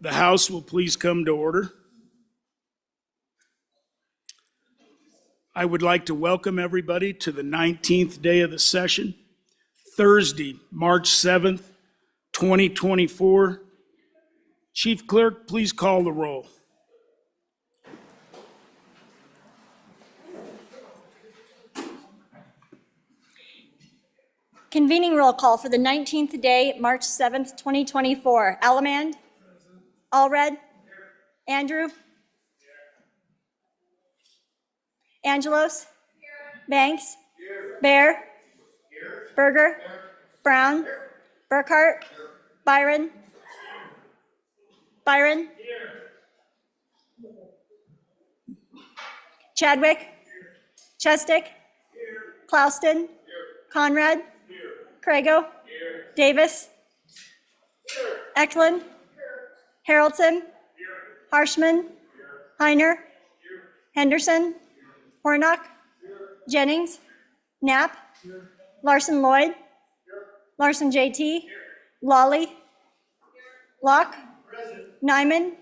The House will please come to order. I would like to welcome everybody to the 19th day of the session, Thursday, March 7th, 2024. Chief Clerk, please call the roll. Convening roll call for the 19th day, March 7th, 2024. Alamand? Allred? Andrew? Angelos? Banks? Bear? Berger? Brown? Burkhart? Byron? Chadwick? Chestick? Clouston? Conrad? Crago? Davis? Eklund? Haraldson? Harshman? Heiner? Henderson? Hornock? Jennings? Knapp? Larson Lloyd? Larson JT? Lawley? Locke? Nyman?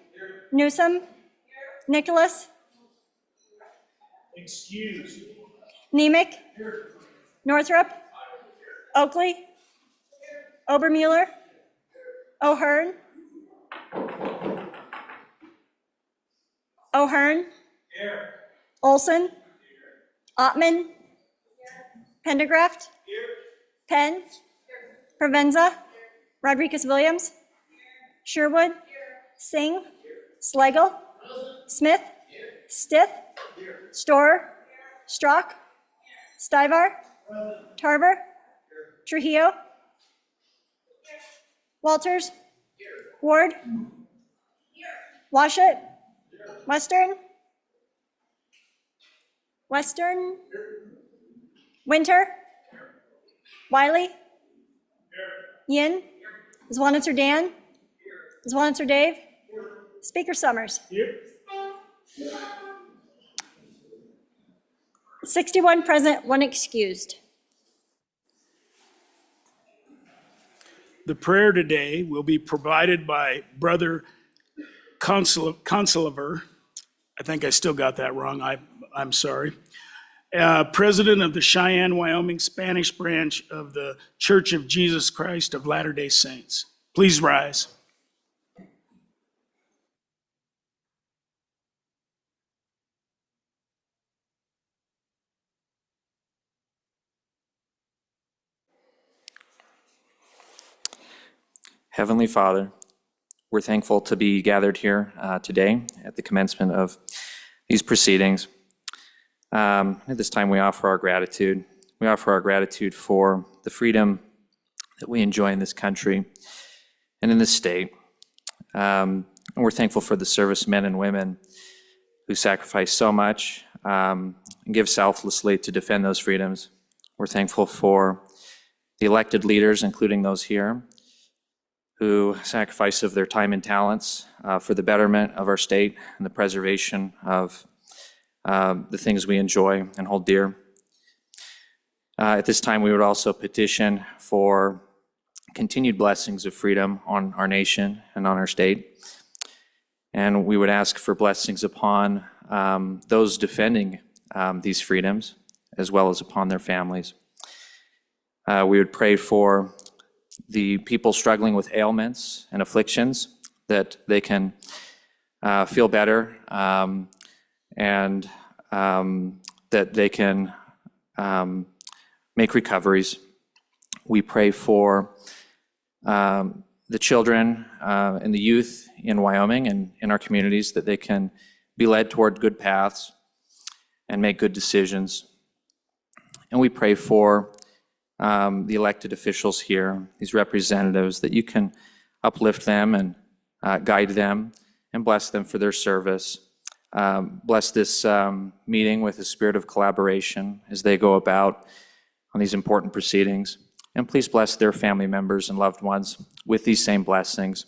Newsom? Nicholas? Excused. Nemec? Northrup? Oakley? Obermuller? O'Hearn? Olson? Ottman? Pendergraft? Penn? Provenza? Rodriguez-Williams? Sherwood? Singh? Slagle? Smith? Stith? Storer? Strock? Stivar? Tarver? Trujillo? Walters? Ward? Washut? Western? Winter? Wiley? Yin? Zwanitzer Dan? Zwanitzer Dave? Speaker Summers? 61 present, 1 excused. The prayer today will be provided by Brother Consolever. I think I still got that wrong. I'm sorry. President of the Cheyenne, Wyoming Spanish branch of the Church of Jesus Christ of Latter-day Saints. Please rise. Heavenly Father, we're thankful to be gathered here today at the commencement of these proceedings. At this time, we offer our gratitude. We offer our gratitude for the freedom that we enjoy in this country and in this state. And we're thankful for the servicemen and women who sacrifice so much and give selflessly to defend those freedoms. We're thankful for the elected leaders, including those here, who sacrifice of their time and talents for the betterment of our state and the preservation of the things we enjoy and hold dear. At this time, we would also petition for continued blessings of freedom on our nation and on our state. And we would ask for blessings upon those defending these freedoms, as well as upon their families. We would pray for the people struggling with ailments and afflictions, that they can feel better and that they can make recoveries. We pray for the children and the youth in Wyoming and in our communities, that they can be led toward good paths and make good decisions. And we pray for the elected officials here, these representatives, that you can uplift them and guide them and bless them for their service. Bless this meeting with a spirit of collaboration as they go about on these important proceedings. And please bless their family members and loved ones with these same blessings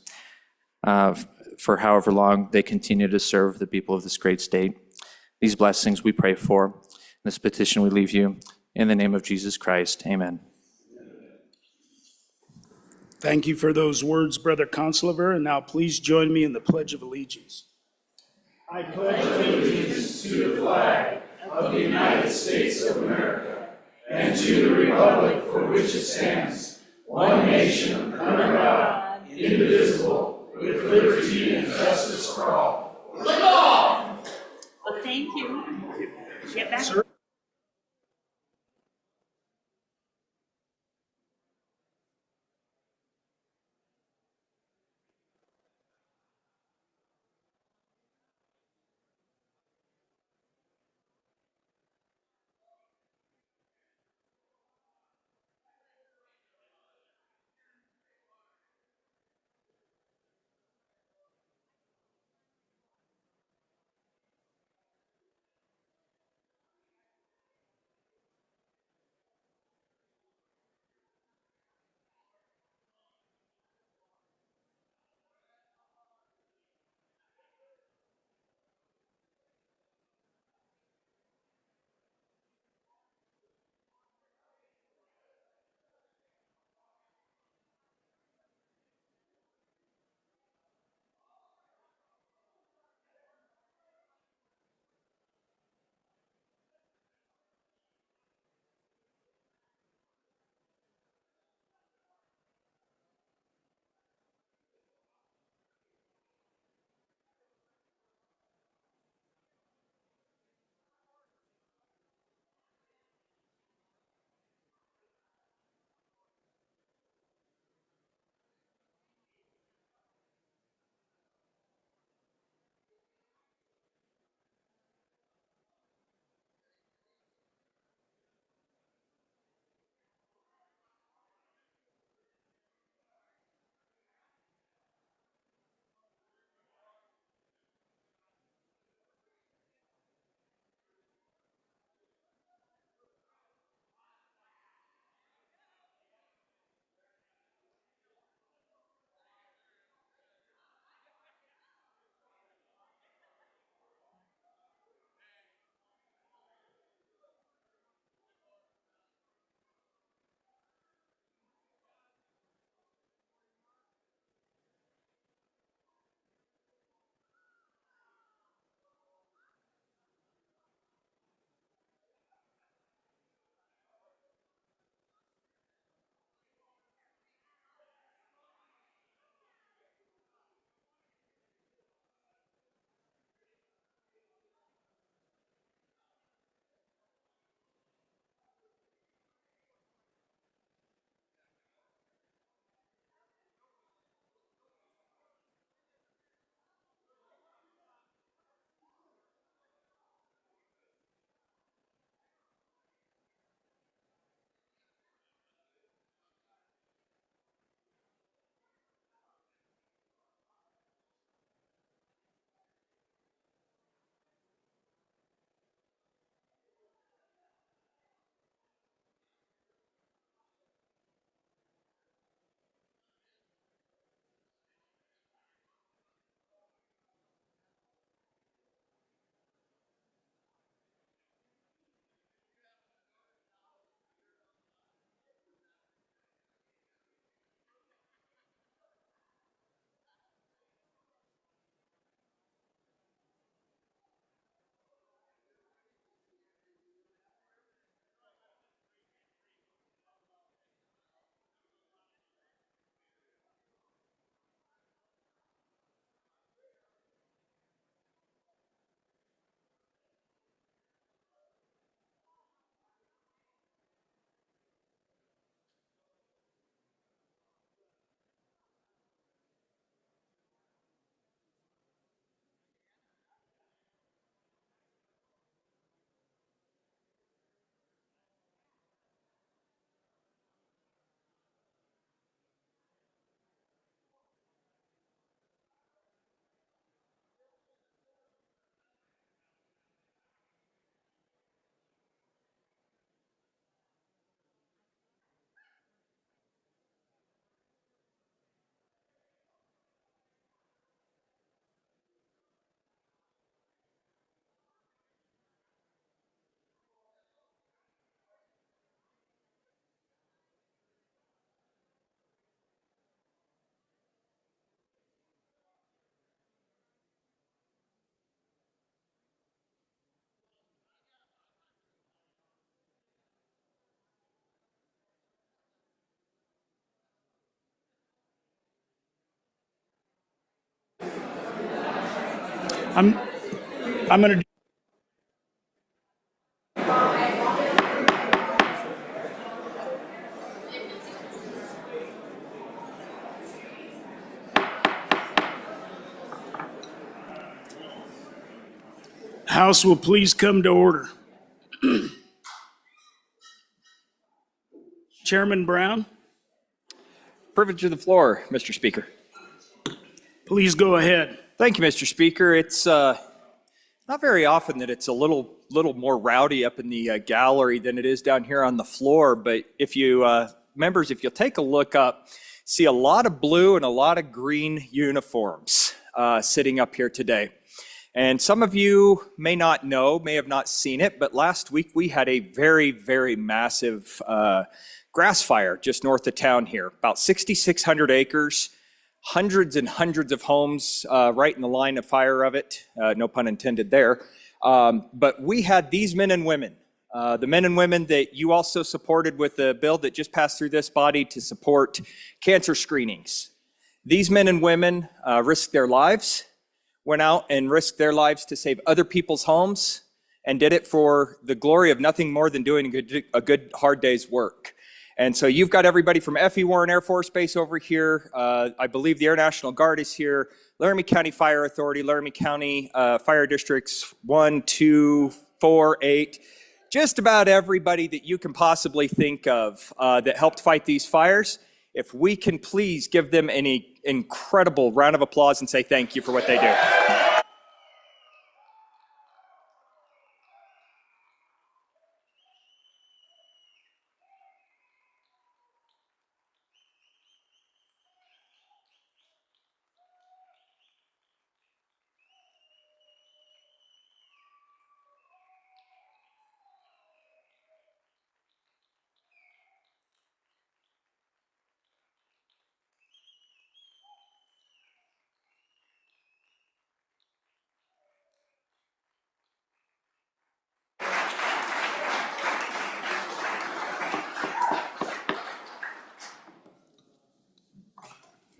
for however long they continue to serve the people of this great state. These blessings we pray for. This petition we leave you in the name of Jesus Christ. Amen. Thank you for those words, Brother Conslaver, and now please join me in the Pledge of Allegiance. I pledge allegiance to the flag of the United States of America and to the republic for which it stands, one nation, under God, indivisible, with liberty and justice for all. Well, thank you. Get back. Sir? I'm going to. House will please come to order. Chairman Brown, Privilege of the floor, Mr. Speaker. please go ahead. Thank you, Mr. Speaker. It's not very often that it's a little more rowdy up in the gallery than it is down here on the floor. But if you members, if you'll take a look up, see a lot of blue and a lot of green uniforms sitting up here today. And some of you may not know, may have not seen it, but last week we had a very, very massive grass fire just north of town here, about 6,600 acres, hundreds and hundreds of homes right in the line of fire of it, no pun intended there. But we had these men and women, the men and women that you also supported with the bill that just passed through this body to support cancer screenings. These men and women risked their lives, went out and risked their lives to save other people's homes, and did it for the glory of nothing more than doing a good hard day's work. And so you've got everybody from F.E. Warren Air Force Base over here. I believe the Air National Guard is here. Laramie County Fire Authority, Laramie County Fire Districts 1, 2, 4, 8. Just about everybody that you can possibly think of that helped fight these fires. If we can please give them an incredible round of applause and say thank you for what they do.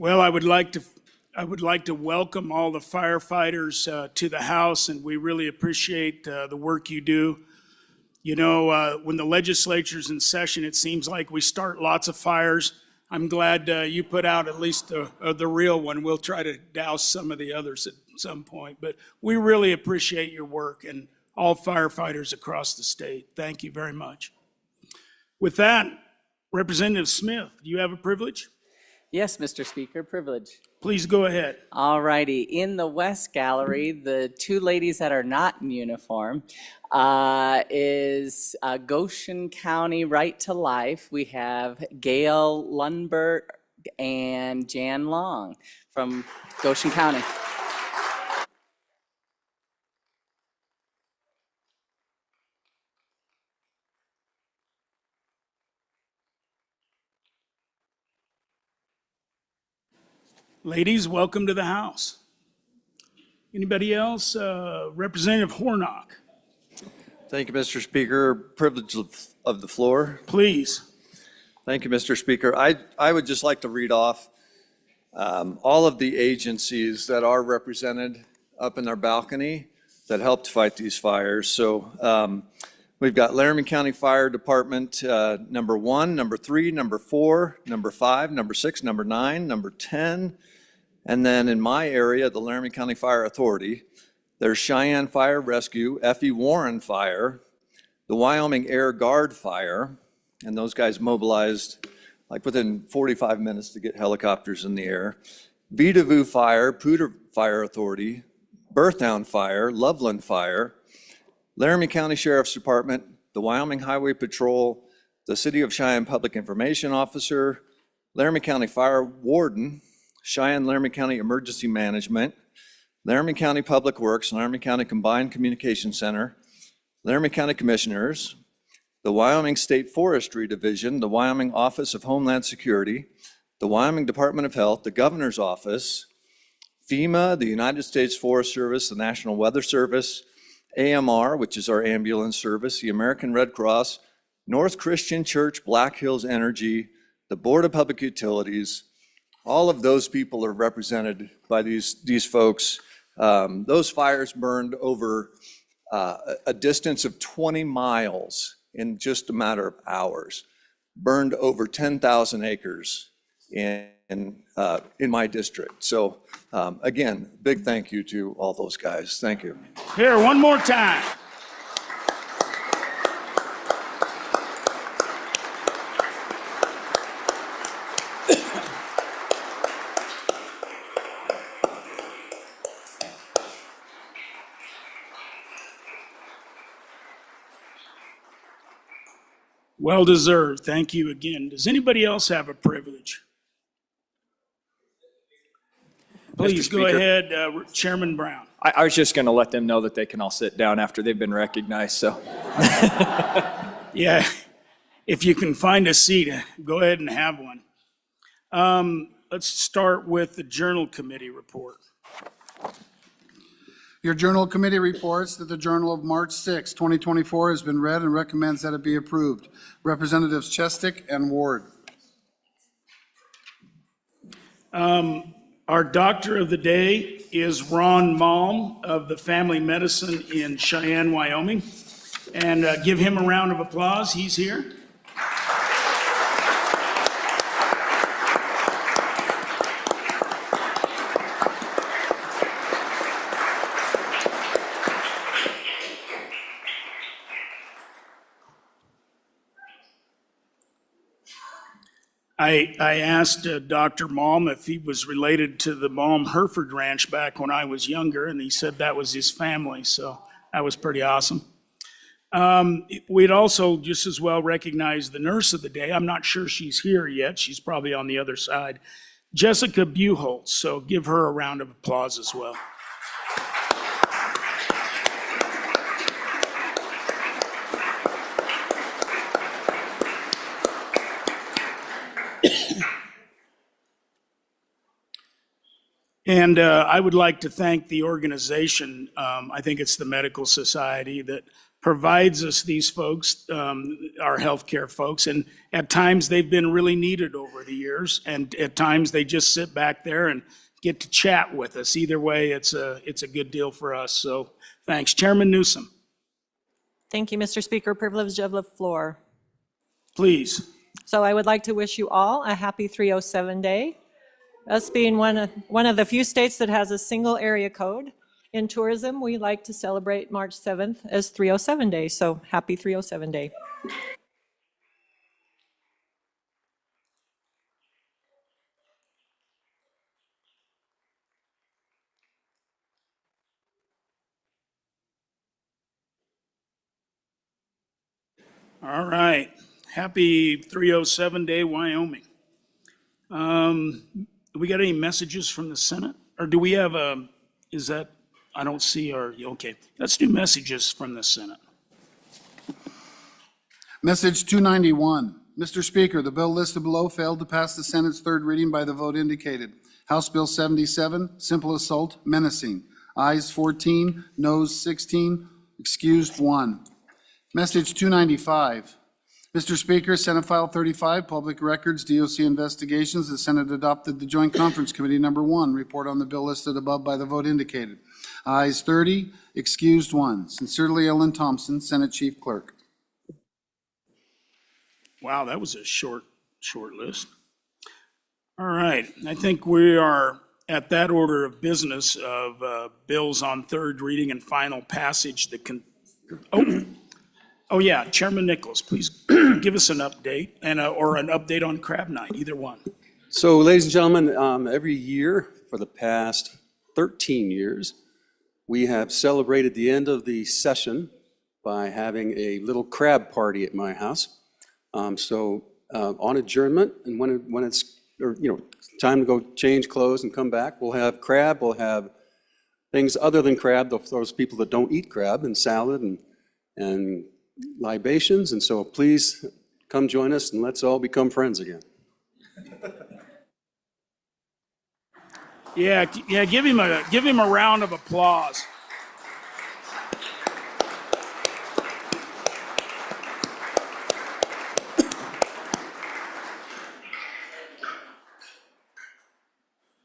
Well, I would like to welcome all the firefighters to the House, and we really appreciate the work you do. You know, when the legislature's in session, it seems like we start lots of fires. I'm glad you put out at least the real one. We'll try to douse some of the others at some point, but we really appreciate your work and all firefighters across the state. Thank you very much. With that, Representative Smith, do you have a privilege? Yes, Mr. Speaker, privilege. Please go ahead. All righty. In the West Gallery, the two ladies that are not in uniform is Goshen County Right to Life. We have Gail Lundberg and Jan Long from Goshen County. Ladies, welcome to the House. Anybody else? Representative Hornock, Thank you, Mr. Speaker. Privilege of the floor. please. Thank you, Mr. Speaker. I would just like to read off all of the agencies that are represented up in our balcony that helped fight these fires. So we've got Laramie County Fire Department, number 1, number 3, number 4, number 5, number 6, number 9, number 10. And then in my area, the Laramie County Fire Authority, there's Cheyenne Fire Rescue, F.E. Warren Fire, the Wyoming Air Guard Fire, and those guys mobilized like within 45 minutes to get helicopters in the air. Vidavoo Fire, Poudre Fire Authority, Berthown Fire, Loveland Fire, Laramie County Sheriff's Department, the Wyoming Highway Patrol, the City of Cheyenne Public Information Officer, Laramie County Fire Warden, Cheyenne Laramie County Emergency Management, Laramie County Public Works, Laramie County Combined Communication Center, Laramie County Commissioners, the Wyoming State Forestry Division, the Wyoming Office of Homeland Security, the Wyoming Department of Health, the Governor's Office, FEMA, the United States Forest Service, the National Weather Service, AMR, which is our ambulance service, the American Red Cross, North Christian Church, Black Hills Energy, the Board of Public Utilities. All of those people are represented by these folks Those fires burned over a distance of 20 miles in just a matter of hours, burned over 10,000 acres in my district. So again, big thank you to all those guys. Thank you. Here, one more time. Well deserved. Thank you again. Does anybody else have a privilege? Please go Speaker. ahead, Chairman Brown. I was just going to let them know that they can all sit down after they've been recognized, so. Yeah, if you can find a seat, go ahead and have one. Let's start with the Journal Committee report. Your Journal Committee reports that the Journal of March 6, 2024 has been read and recommends that it be approved. Representatives Chestick and Ward. Our doctor of the day is Ron Malm of the Family Medicine in Cheyenne, Wyoming. And give him a round of applause. He's here. I asked Dr. Malm if he was related to the Malm Hereford Ranch back when I was younger, and he said that was his family, so that was pretty awesome. We'd also just as well recognize the nurse of the day. I'm not sure she's here yet. She's probably on the other side. Jessica Buchholz, so give her a round of applause as well. And I would like to thank the organization, I think it's the Medical Society, that provides us these folks, our healthcare folks, and at times they've been really needed over the years, and at times they just sit back there and get to chat with us. Either way, it's a good deal for us, so thanks. Chairman Newsom, Thank you, Mr. Speaker. Privilege of the floor. please. So I would like to wish you all a happy 307 day. Us being one of the few states that has a single area code in tourism, we like to celebrate March 7th as 307 Day. So happy 307 Day. All right. Happy 307 Day, Wyoming. We got any messages from the Senate? Or do we have is that, I don't see our, okay. Let's do messages from the Senate. Message 291. Mr. Speaker, the bill listed below failed to pass the Senate's third reading by the vote indicated. House Bill 77, simple assault, menacing. Ayes 14, noes 16, excused 1. Message 295. Mr. Speaker, Senate File 35, Public Records, DOC Investigations. The Senate adopted the Joint Conference Committee Number 1 report on the bill listed above by the vote indicated. Ayes 30, excused 1. Sincerely, Ellen Thompson, Senate Chief Clerk. Wow, that was a short list. All right, I think we are at that order of business of bills on third reading and final passage that can, oh yeah, Chairman Nichols, please give us an update and or an update on Crab Night, either one. So, ladies and gentlemen, every year for the past 13 years, we have celebrated the end of the session by having a little crab party at my house. On adjournment, and when it's time to go change clothes and come back, we'll have crab. We'll have things other than crab. Those people that don't eat crab, and salad and libations. And so, please come join us and let's all become friends again. Yeah, give him a round of applause.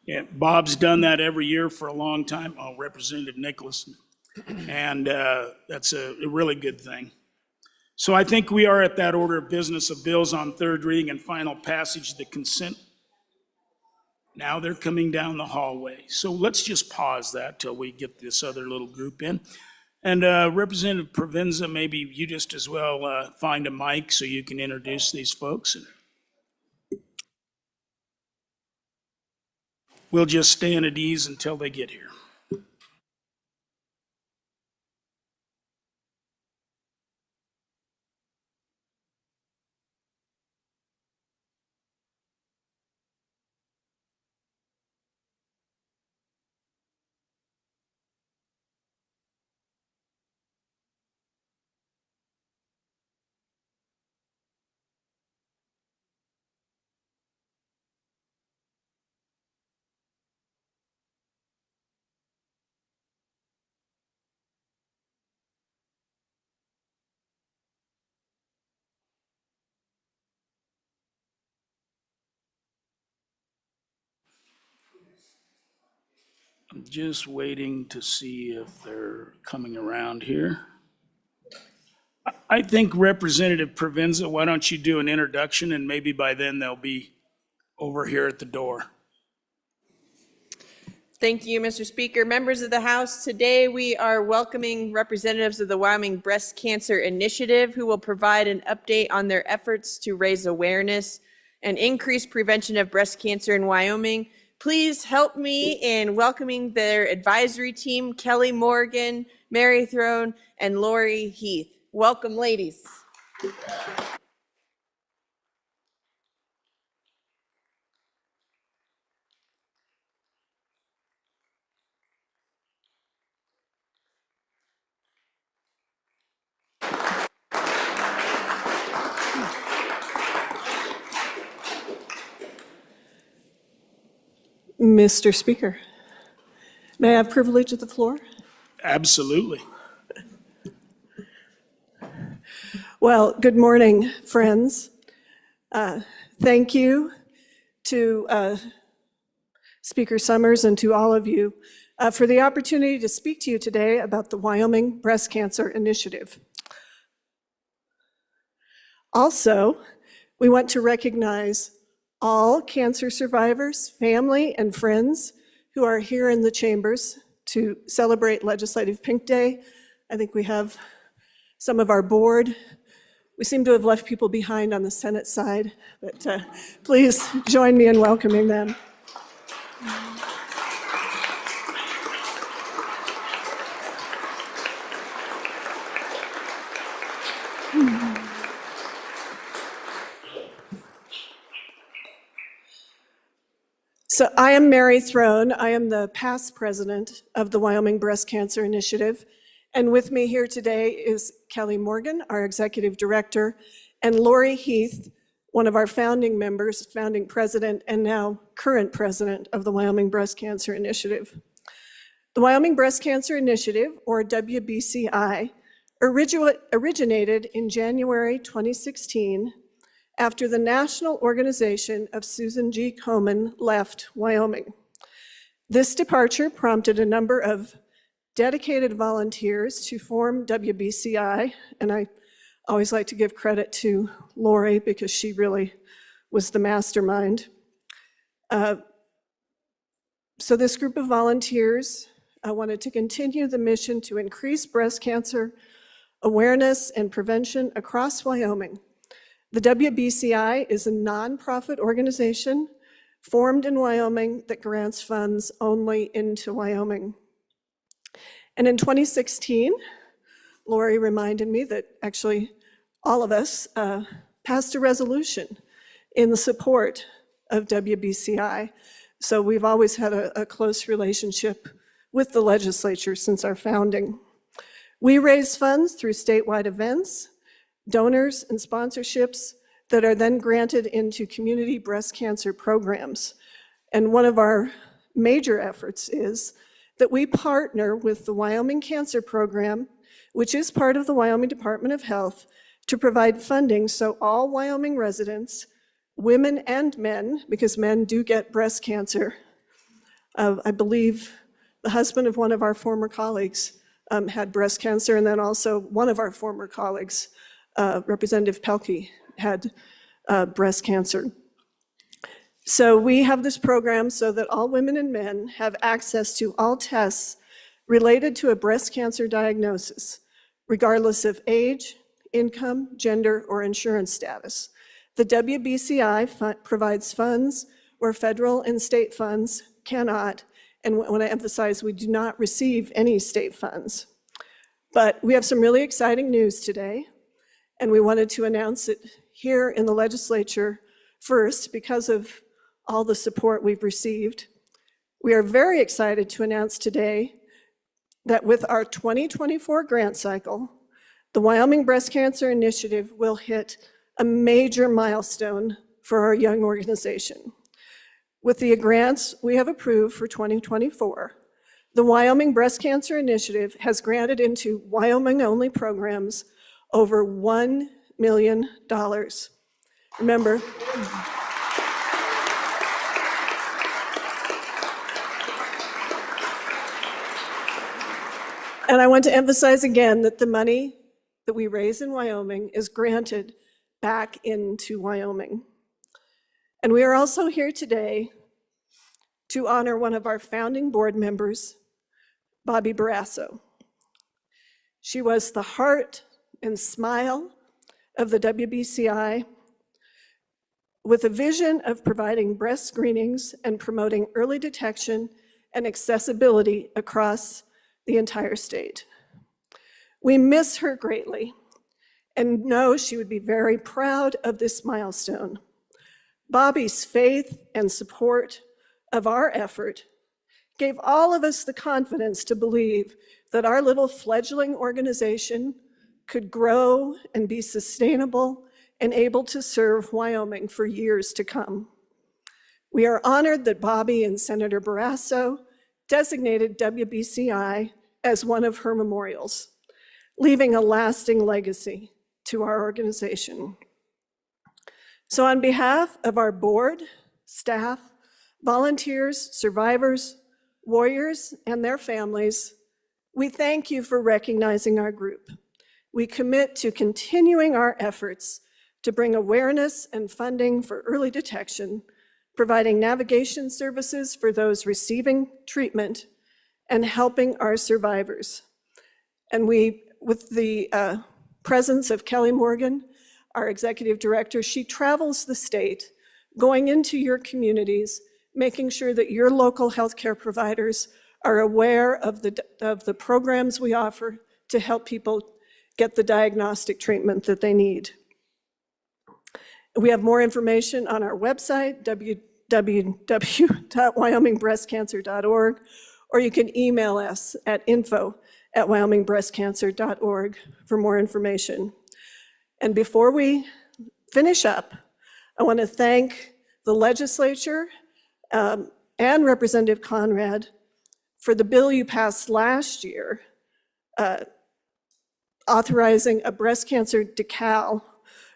Yeah, Bob's done that every year for a long time, Representative Nicholas, and that's a really good thing. So I think we are at that order of business of bills on third reading and final passage, the consent. Now they're coming down the hallway. So let's just pause that till we get this other little group in. And Representative Provenza, maybe you just as well find a mic so you can introduce these folks. We'll just stand at ease until they get here. I'm just waiting to see if they're coming around here. I think Representative Provenza, why don't you do an introduction and maybe by then they'll be over here at the door. Thank you, Mr. Speaker. Members of the House, today we are welcoming representatives of the Wyoming Breast Cancer Initiative who will provide an update on their efforts to raise awareness and increase prevention of breast cancer in Wyoming. Please help me in welcoming their advisory team, Kelly Morgan, Mary Throne, and Lori Heath. Welcome, ladies. Mr. Speaker, may I have privilege of the floor? Absolutely. Well, good morning, friends. Thank you to Speaker Summers and to all of you for the opportunity to speak to you today about the Wyoming Breast Cancer Initiative. Also, we want to recognize all cancer survivors, family, and friends who are here in the chambers to celebrate Legislative Pink Day. I think we have some of our board. We seem to have left people behind on the Senate side, but please join me in welcoming them. So I am Mary Throne. I am the past president of the Wyoming Breast Cancer Initiative. And with me here today is Kelly Morgan, our executive director, and Lori Heath, one of our founding members, founding president, and now current president of the Wyoming Breast Cancer Initiative. The Wyoming Breast Cancer Initiative, or WBCI, originated in January 2016 after the National Organization of Susan G. Komen left Wyoming. This departure prompted a number of dedicated volunteers to form WBCI, and I always like to give credit to Lori because she really was the mastermind. So this group of volunteers wanted to continue the mission to increase breast cancer awareness and prevention across Wyoming. The WBCI is a nonprofit organization formed in Wyoming that grants funds only into Wyoming. And in 2016, Lori reminded me that actually all of us passed a resolution in the support of WBCI. So we've always had a close relationship with the legislature since our founding. We raise funds through statewide events, donors, and sponsorships that are then granted into community breast cancer programs. And one of our major efforts is that we partner with the Wyoming Cancer Program, which is part of the Wyoming Department of Health, to provide funding so all Wyoming residents, women and men, because men do get breast cancer, I believe the husband of one of our former colleagues had breast cancer, and then also one of our former colleagues, Representative Pelkey, had breast cancer. So we have this program so that all women and men have access to all tests related to a breast cancer diagnosis, regardless of age, income, gender, or insurance status. The WBCI provides funds where federal and state funds cannot, and I want to emphasize we do not receive any state funds. But we have some really exciting news today, and we wanted to announce it here in the legislature first because of all the support we've received. We are very excited to announce today that with our 2024 grant cycle, the Wyoming Breast Cancer Initiative will hit a major milestone for our young organization. With the grants we have approved for 2024, the Wyoming Breast Cancer Initiative has granted into Wyoming-only programs over $1 million. Remember, and I want to emphasize again that the money that we raise in Wyoming is granted back into Wyoming. And we are also here today to honor one of our founding board members, Bobby Barrasso. She was the heart and smile of the WBCI, with a vision of providing breast screenings and promoting early detection and accessibility across the entire state. We miss her greatly and know she would be very proud of this milestone. Bobby's faith and support of our effort gave all of us the confidence to believe that our little fledgling organization could grow and be sustainable and able to serve Wyoming for years to come. We are honored that Bobby and Senator Barrasso designated WBCI as one of her memorials, leaving a lasting legacy to our organization. So on behalf of our board, staff, volunteers, survivors, warriors, and their families, we thank you for recognizing our group. We commit to continuing our efforts to bring awareness and funding for early detection, providing navigation services for those receiving treatment, and helping our survivors. And we, with the presence of Kelly Morgan, our executive director, she travels the state, going into your communities, making sure that your local healthcare providers are aware of the programs we offer to help people get the diagnostic treatment that they need. We have more information on our website, www.wyomingbreastcancer.org, or you can email us at info@wyomingbreastcancer.org for more information. And before we finish up, I want to thank the legislature and Representative Conrad for the bill you passed last year authorizing a breast cancer decal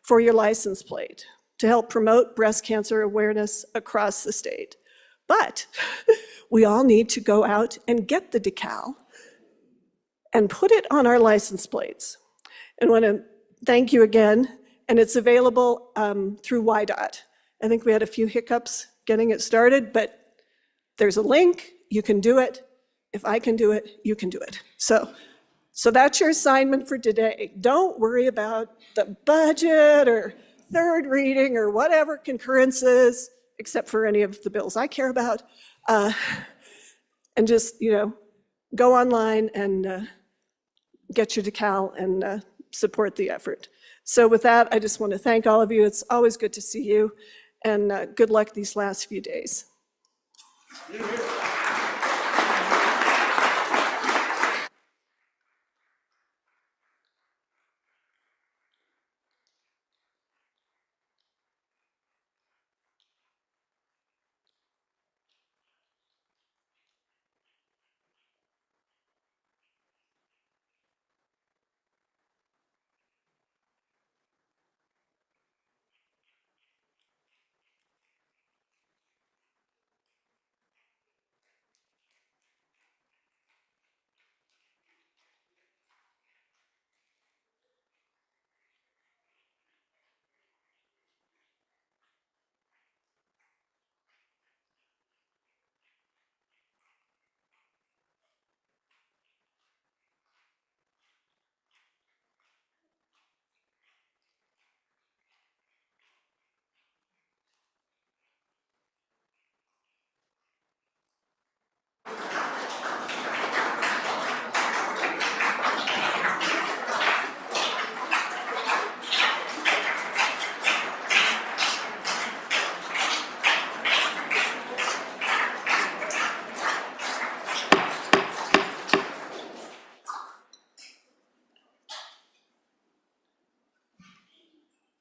for your license plate to help promote breast cancer awareness across the state. But we all need to go out and get the decal and put it on our license plates. And I want to thank you again, and it's available through YDOT. I think we had a few hiccups getting it started, but there's a link, you can do it. If I can do it, you can do it. So that's your assignment for today. Don't worry about the budget or third reading or whatever concurrences, except for any of the bills I care about. And just, go online and get your decal and support the effort. So with that, I just want to thank all of you. It's always good to see you, and good luck these last few days.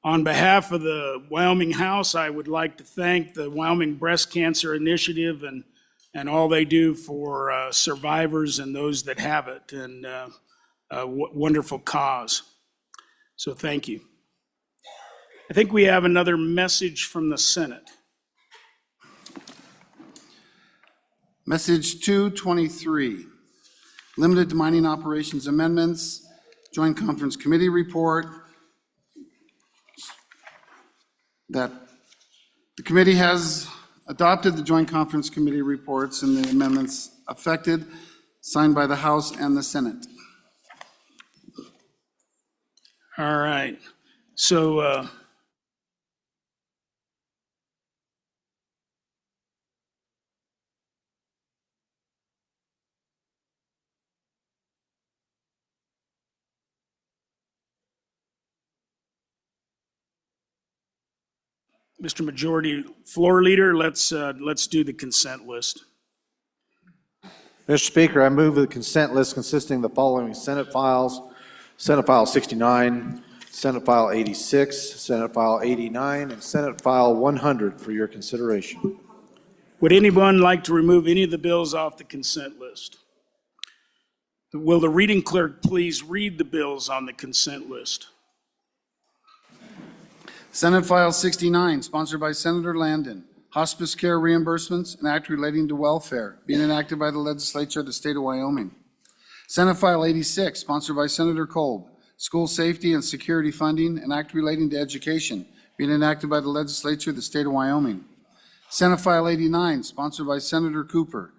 On behalf of the Wyoming House, I would like to thank the Wyoming Breast Cancer Initiative and all they do for survivors and those that have it, and a wonderful cause. So thank you. I think we have another message from the Senate. Message 223, limited to mining operations amendments, Joint Conference Committee report, that the committee has adopted the Joint Conference Committee reports and the amendments affected, signed by the House and the Senate. All right. So Mr. Majority Floor Leader, let's do the consent list. Mr. Speaker, I move the consent list consisting of the following Senate files: Senate File 69, Senate File 86, Senate File 89, and Senate File 100 for your consideration. Would anyone like to remove any of the bills off the consent list? Will the reading clerk please read the bills on the consent list? Senate File 69, sponsored by Senator Landon, hospice care reimbursements, an act relating to welfare, being enacted by the legislature of the state of Wyoming. Senate File 86, sponsored by Senator Kolb, school safety and security funding, an act relating to education, being enacted by the legislature of the state of Wyoming. Senate File 89, sponsored by Senator Cooper,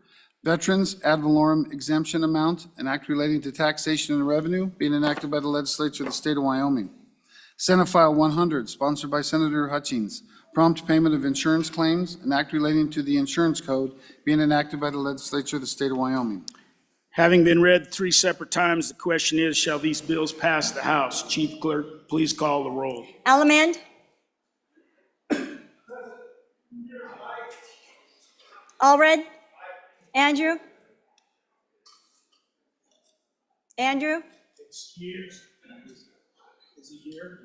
veterans ad valorem exemption amount, an act relating to taxation and revenue, being enacted by the legislature of the state of Wyoming. Senate File 100, sponsored by Senator Hutchings, prompt payment of insurance claims, an act relating to the insurance code, being enacted by the legislature of the state of Wyoming. Having been read 3 separate times, the question is, shall these bills pass the House? Chief Clerk, please call the roll. Allemand. Allred. Andrew. Andrew. Excuse. Is he here?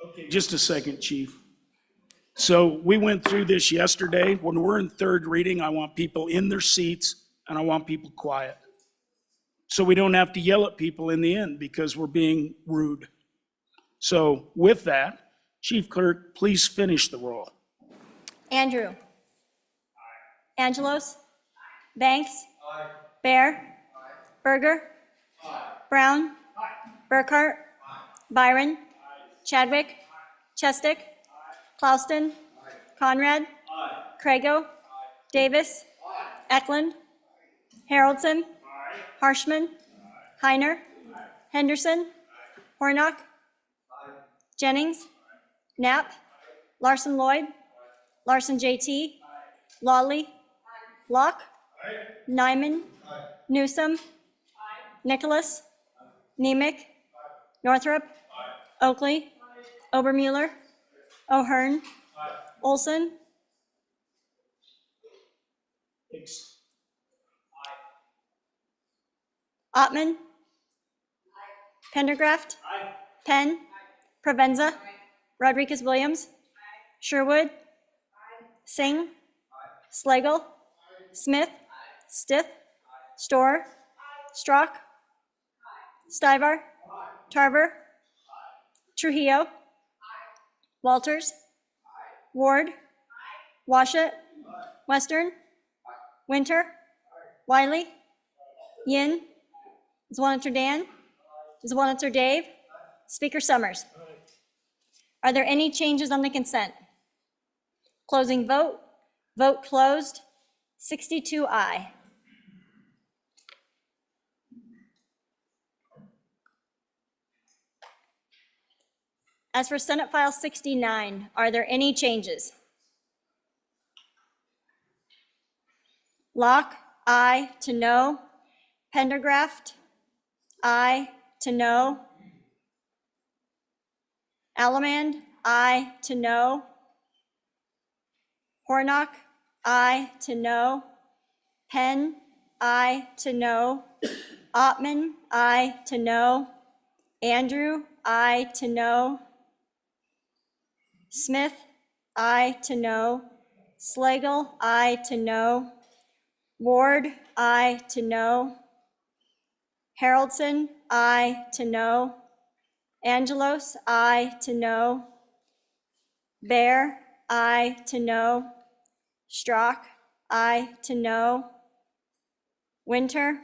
Okay, just a second, Chief. So we went through this yesterday. When we're in third reading, I want people in their seats and I want people quiet. So we don't have to yell at people in the end because we're being rude. So with that, Chief Clerk, please finish the roll. Andrew. Angelos. Banks. Bear. Berger. Brown. Burkhart. Byron. Chadwick. Chestick. Clauston. Conrad. Crago. Davis. Eklund. Haroldson. Harshman. Heiner. Henderson. Hornock. Jennings. Knapp. Larson Lloyd. Larson JT. Lawley. Locke. Nyman. Newsom. Nicholas. Nemec. Northrup. Oakley. Obermuller. O'Hearn. Olson. Ottman. Pendergraft. Penn. Provenza. Rodriguez-Williams. Sherwood. Singh. Slagle. Smith. Stith. Storr. Strock. Stivar. Tarver. Trujillo. Walters. Ward. Washut. Western. Winter. Wiley. Yin. Zwaniter Dan. Zwaniter Dave. Speaker Summers. Are there any changes on the consent? Closing vote. Vote closed. 62 aye. As for Senate File 69, are there any changes? Locke, aye to no. Pendergraft, aye to no. Allemand, aye to no. Hornock, aye to no. Penn, aye to no. Ottman, aye to no. Andrew, I to know. Smith, I to know. Slagle, I to know. Ward, I to know. Haroldson, I to know. Angelos, I to know. Bear, I to know. Strock, I to know. Winter,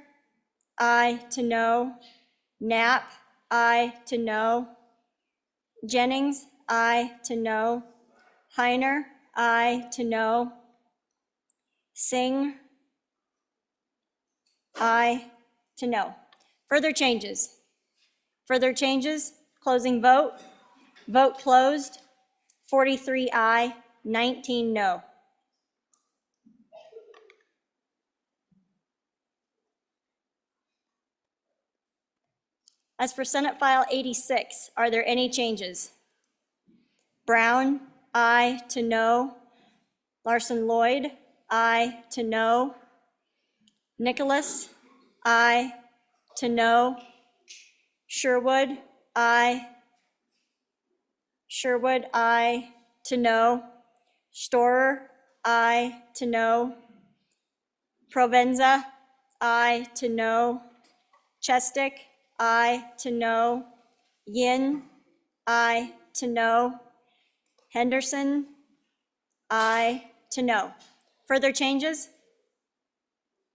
I to know. Knapp, I to know. Jennings, I to know. Heiner, I to know. Singh, I to know. Further changes? Further changes? Closing vote. Vote closed. 43 aye, 19 no. As for Senate File 86, are there any changes? Brown, aye to no. Larson Lloyd, aye to no. Nicholas, aye to no. Sherwood, aye. Sherwood, aye to no. Storer, aye to no. Provenza, aye to no. Chestick, aye to no. Yin, aye to no. Henderson, aye to no. Further changes?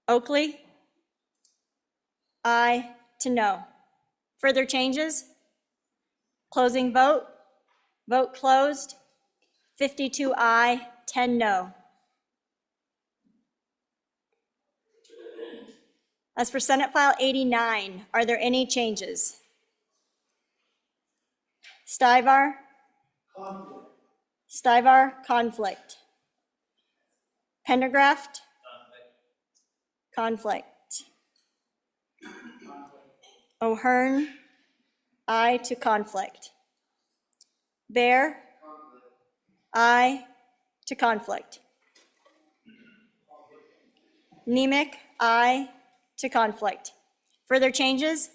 Oakley, aye to no. Further changes? Closing vote. Vote closed. 52 aye, 10 no. As for Senate File 89, are there any changes? Stivar? Stivar, conflict. Pendergraft? Conflict. O'Hearn? Aye to conflict. Bear? Aye to conflict. Nemec? Aye to conflict. Further changes?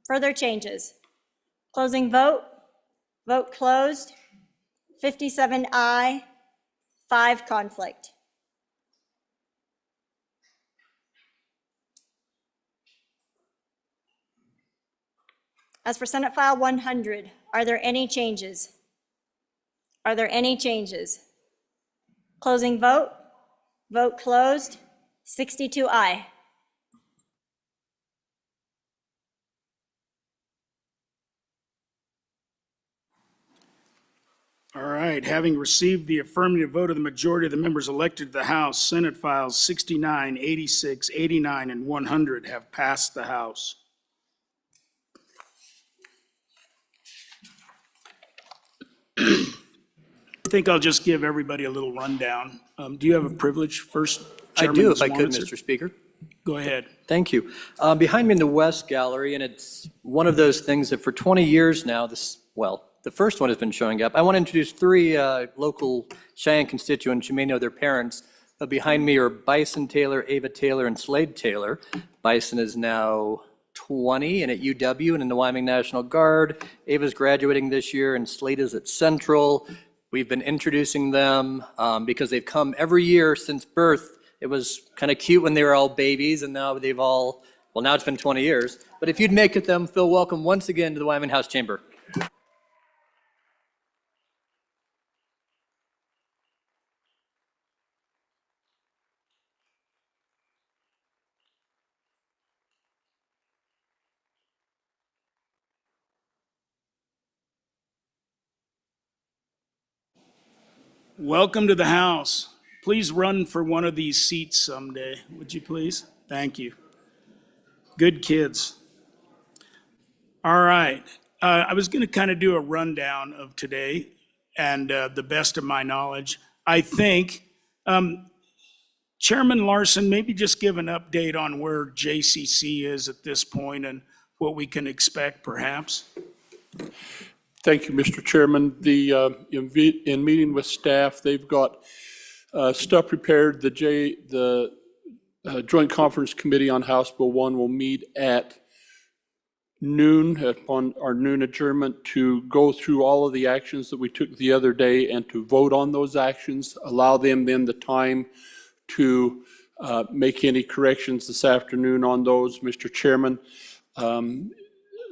Further changes. Closing vote. Vote closed. 57 aye, 5 conflict. As for Senate File 100, are there any changes? Are there any changes? Closing vote. Vote closed. 62 aye. All right, having received the affirmative vote of the majority of the members elected to the House, Senate Files 69, 86, 89, and 100 have passed the House. I think I'll just give everybody a little rundown. Do you have a privilege first, I Chairman do, if I could, Swanitzer? Mr. Speaker. Go ahead. Thank you. Behind me in the West Gallery, and it's one of those things that for 20 years now, the first one has been showing up. I want to introduce 3 local Cheyenne constituents. You may know their parents. Behind me are Bison Taylor, Ava Taylor, and Slade Taylor. Bison is now 20 and at UW and in the Wyoming National Guard. Ava's graduating this year, and Slade is at Central. We've been introducing them because they've come every year since birth. It was kind of cute when they were all babies, and now they've all, well, now it's been 20 years. But if you'd make it them, feel welcome once again to the Wyoming House Chamber. Welcome to the House. Please run for one of these seats someday, would you please? Thank you. Good kids. All right. I was going to kind of do a rundown of today and the best of my knowledge. I think, Chairman Larson, maybe just give an update on where JCC is at this point and what we can expect perhaps. Thank you, Mr. Chairman. In meeting with staff, they've got stuff prepared. The Joint Conference Committee on House Bill 1 will meet at noon, upon our noon adjournment, to go through all of the actions that we took the other day and to vote on those actions, allow them then the time to make any corrections this afternoon on those, Mr. Chairman.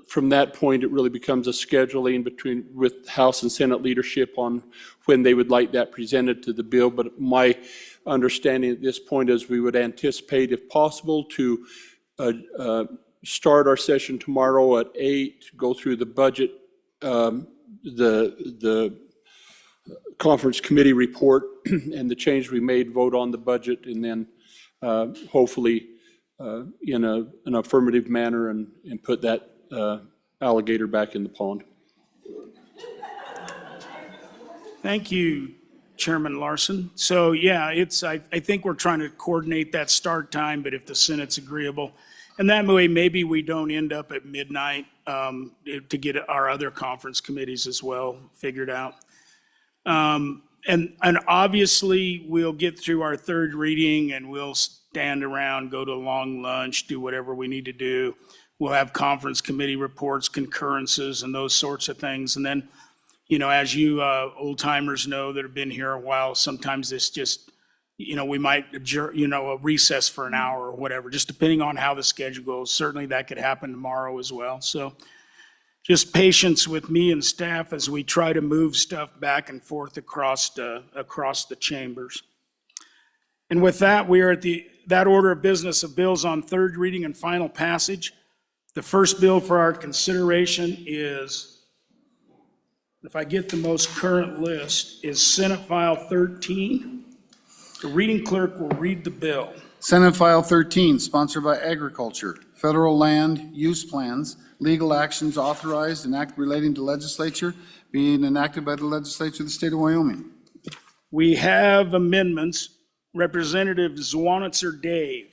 From that point, it really becomes a scheduling with House and Senate leadership on when they would like that presented to the bill. But my understanding at this point is we would anticipate, if possible, to start our session tomorrow at 8, go through the budget, the conference committee report and the change we made, vote on the budget, and then hopefully in an affirmative manner and put that alligator back in the pond. Thank you, Chairman Larson. So yeah, I think we're trying to coordinate that start time, but if the Senate's agreeable, and that way maybe we don't end up at midnight to get our other conference committees as well figured out. And obviously we'll get through our third reading and we'll stand around, go to a long lunch, do whatever we need to do. We'll have conference committee reports, concurrences, and those sorts of things. And then, as you old timers know that have been here a while, sometimes it's just, we might adjourn, a recess for an hour or whatever, just depending on how the schedule goes. Certainly that could happen tomorrow as well. So just patience with me and staff as we try to move stuff back and forth across the chambers. And with that, we are at that order of business of bills on third reading and final passage. The first bill for our consideration is, if I get the most current list, is Senate File 13. The reading clerk will read the bill. Senate File 13, sponsored by Agriculture, Federal Land Use Plans, legal actions authorized and act relating to legislature being enacted by the legislature of the state of Wyoming. We have amendments. Representative Zwanitzer Dave.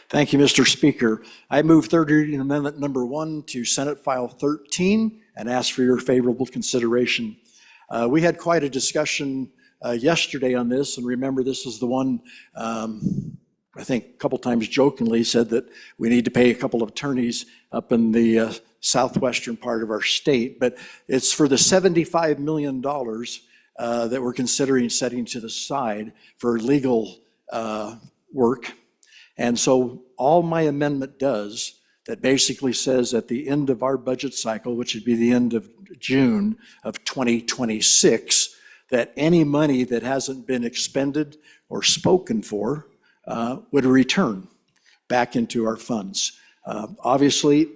Thank you, Mr. Speaker. I move third reading amendment number 1 to Senate File 13 and ask for your favorable consideration. We had quite a discussion yesterday on this, and remember this is the one I think a couple times jokingly said that we need to pay a couple of attorneys up in the southwestern part of our state, but it's for the $75 million that we're considering setting to the side for legal work. And so all my amendment does, that basically says at the end of our budget cycle, which would be the end of June of 2026, that any money that hasn't been expended or spoken for would return back into our funds. Obviously,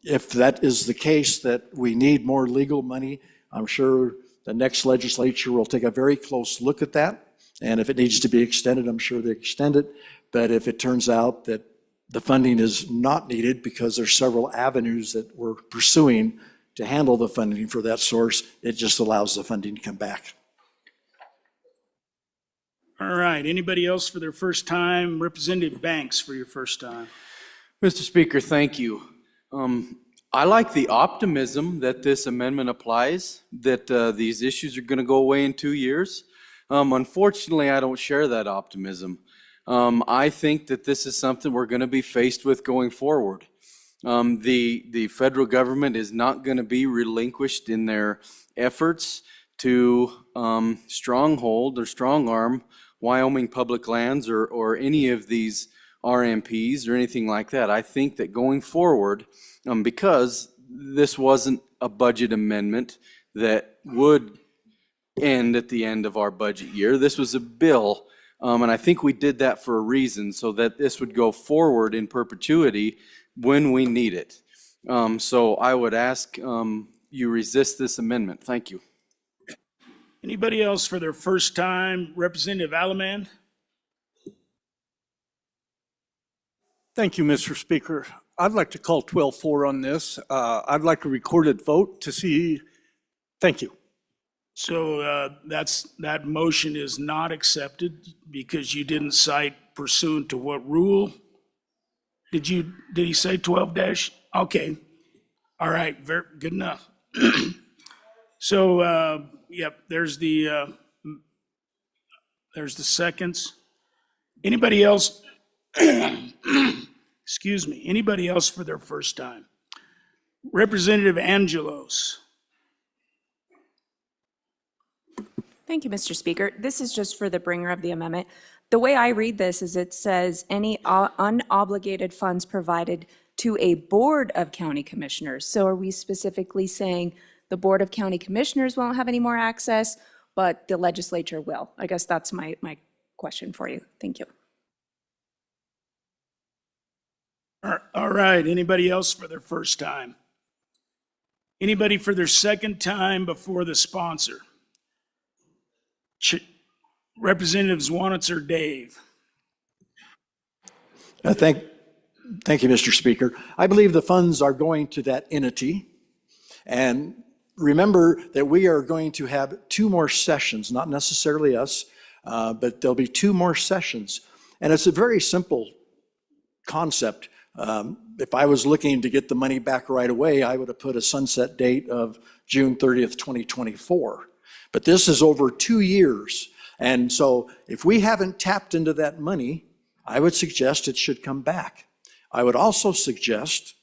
if that is the case, that we need more legal money, I'm sure the next legislature will take a very close look at that. And if it needs to be extended, I'm sure they extend it. But if it turns out that the funding is not needed because there's several avenues that we're pursuing to handle the funding for that source, it just allows the funding to come back. All right, anybody else for their first time? Representative Banks for your first time. Mr. Speaker, thank you. I like the optimism that this amendment applies, that these issues are going to go away in 2 years. Unfortunately, I don't share that optimism. I think that this is something we're going to be faced with going forward. The federal government is not going to be relinquished in their efforts to stronghold or strong arm Wyoming public lands or any of these RMPs or anything like that. I think that going forward, because this wasn't a budget amendment that would end at the end of our budget year, this was a bill. And I think we did that for a reason, so that this would go forward in perpetuity when we need it. So I would ask you resist this amendment. Thank you. Anybody else for their first time? Representative Alaman? Thank you, Mr. Speaker. I'd like to call 12-4 on this. I'd like a recorded vote to see. Thank you. So that motion is not accepted because you didn't cite pursuant to what rule? Did he say 12-? Okay. All right, very good enough. So, yep, there's the seconds. Anybody else? Excuse me. Anybody else for their first time? Representative Angelos. Thank you, Mr. Speaker. This is just for the bringer of the amendment. The way I read this is it says any unobligated funds provided to a board of county commissioners. So are we specifically saying the board of county commissioners won't have any more access, but the legislature will? I guess that's my question for you. Thank you. All right, anybody else for their first time? Anybody for their second time before the sponsor? Representative Zwanitzer Dave. Thank you, Mr. Speaker. I believe the funds are going to that entity. And remember that we are going to have 2 more sessions, not necessarily us, but there'll be 2 more sessions. And it's a very simple concept. If I was looking to get the money back right away, I would have put a sunset date of June 30th, 2024. But this is over 2 years. And so if we haven't tapped into that money, I would suggest it should come back. I would also suggest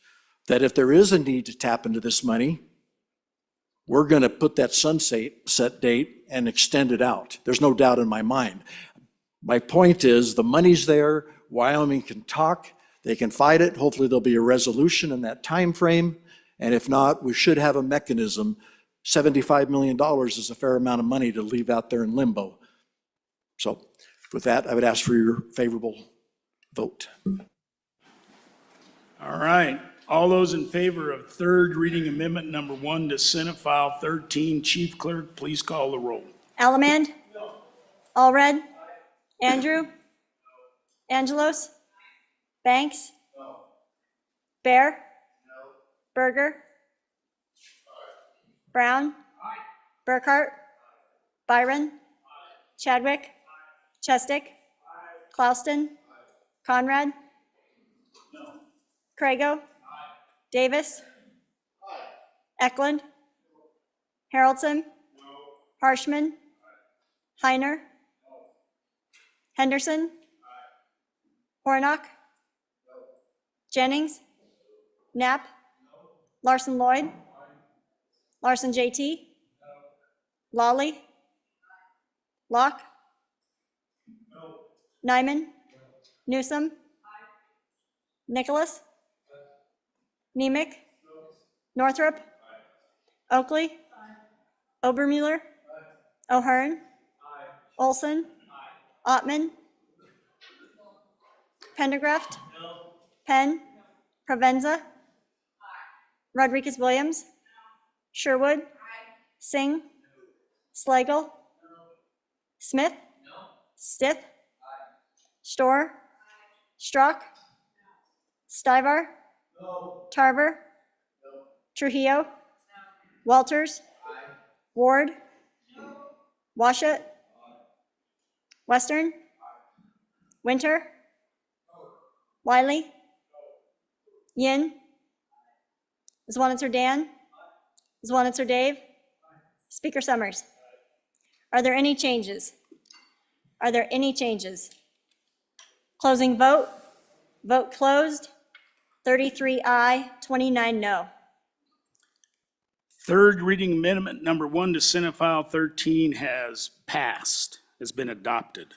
that if there is a need to tap into this money, we're going to put that sunset date and extend it out. There's no doubt in my mind. My point is the money's there. Wyoming can talk. They can fight it. Hopefully there'll be a resolution in that time frame. And if not, we should have a mechanism. $75 million is a fair amount of money to leave out there in limbo. So with that, I would ask for your favorable vote. All right, all those in favor of third reading amendment number 1 to Senate File 13, Chief Clerk, please call the roll. Allemand? No. Allred? Andrew? Angelos? Banks? No. Bear? No. Berger? Brown? Burkhart? Byron? Chadwick? Chestick? Klauston? Conrad? Crago? Davis? Eklund? Haroldson? Harshman? Heiner? Henderson? Hornock? Jennings? Knapp? Larson Lloyd? Larson JT? Lawley? Locke? Nyman? Newsom? Nicholas? Nemec? Northrop? Oakley? Obermuller? O'Hearn? Olson? Ottman? Pendergraft? Penn? Provenza? Rodriguez Williams? Sherwood? Singh? Slagle? Smith? Stith? Storr? Strzok? Stivar? Tarver? Trujillo? Walters? Ward? Washut? Western? Winter? Wiley? Yin? Zwanitzer Dan? Zwanitzer Dave? Speaker Summers? Are there any changes? Are there any changes? Closing vote. Vote closed. 33 aye, 29 no. Third reading amendment number 1 to Senate File 13 has passed, has been adopted.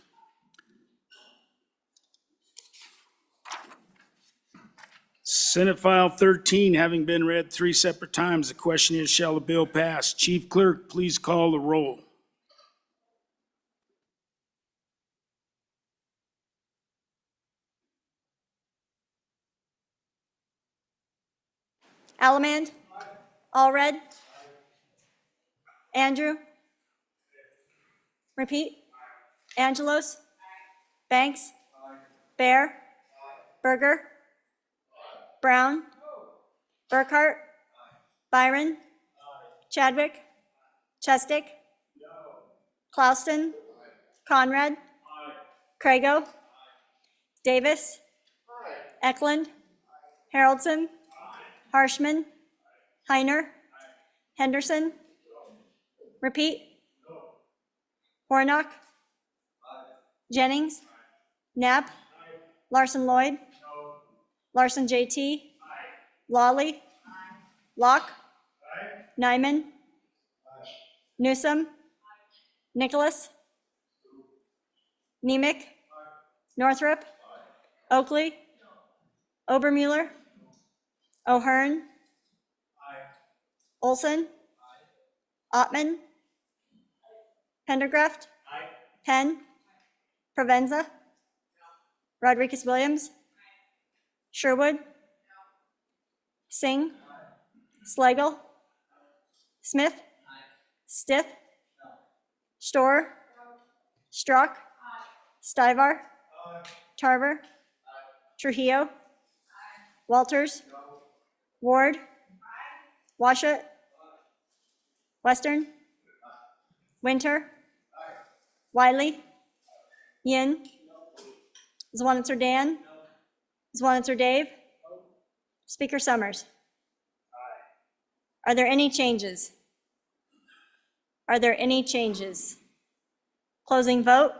Senate File 13 having been read 3 separate times, the question is, shall the bill pass? Chief Clerk, please call the roll. Allemand? Allred? Andrew? Repeat. Angelos? Banks? Bear? Berger? Brown? Burkhart? Byron? Chadwick? Chestick? Klauston? Conrad? Crago? Davis? Eklund? Haroldson? Harshman? Heiner? Henderson? Repeat. Hornock? Jennings? Knapp? Larson Lloyd? Larson JT? Lawley? Locke. Nyman. Newsom. Nicholas. Nemec. Northrup. Oakley. Obermuller. O'Hearn. Olson. Ottman. Pendergraft. Penn. Provenza. Rodriguez-Williams. Sherwood. Singh. Slagle. Smith. Stith. Storr. Strzok. Stivar. Tarver. Trujillo. Walters. Ward. Washut. Western. Winter. Wiley. Yin. Zwanitzer Dan. Zwanitzer Dave. Speaker Summers. Are there any changes? Are there any changes? Closing vote.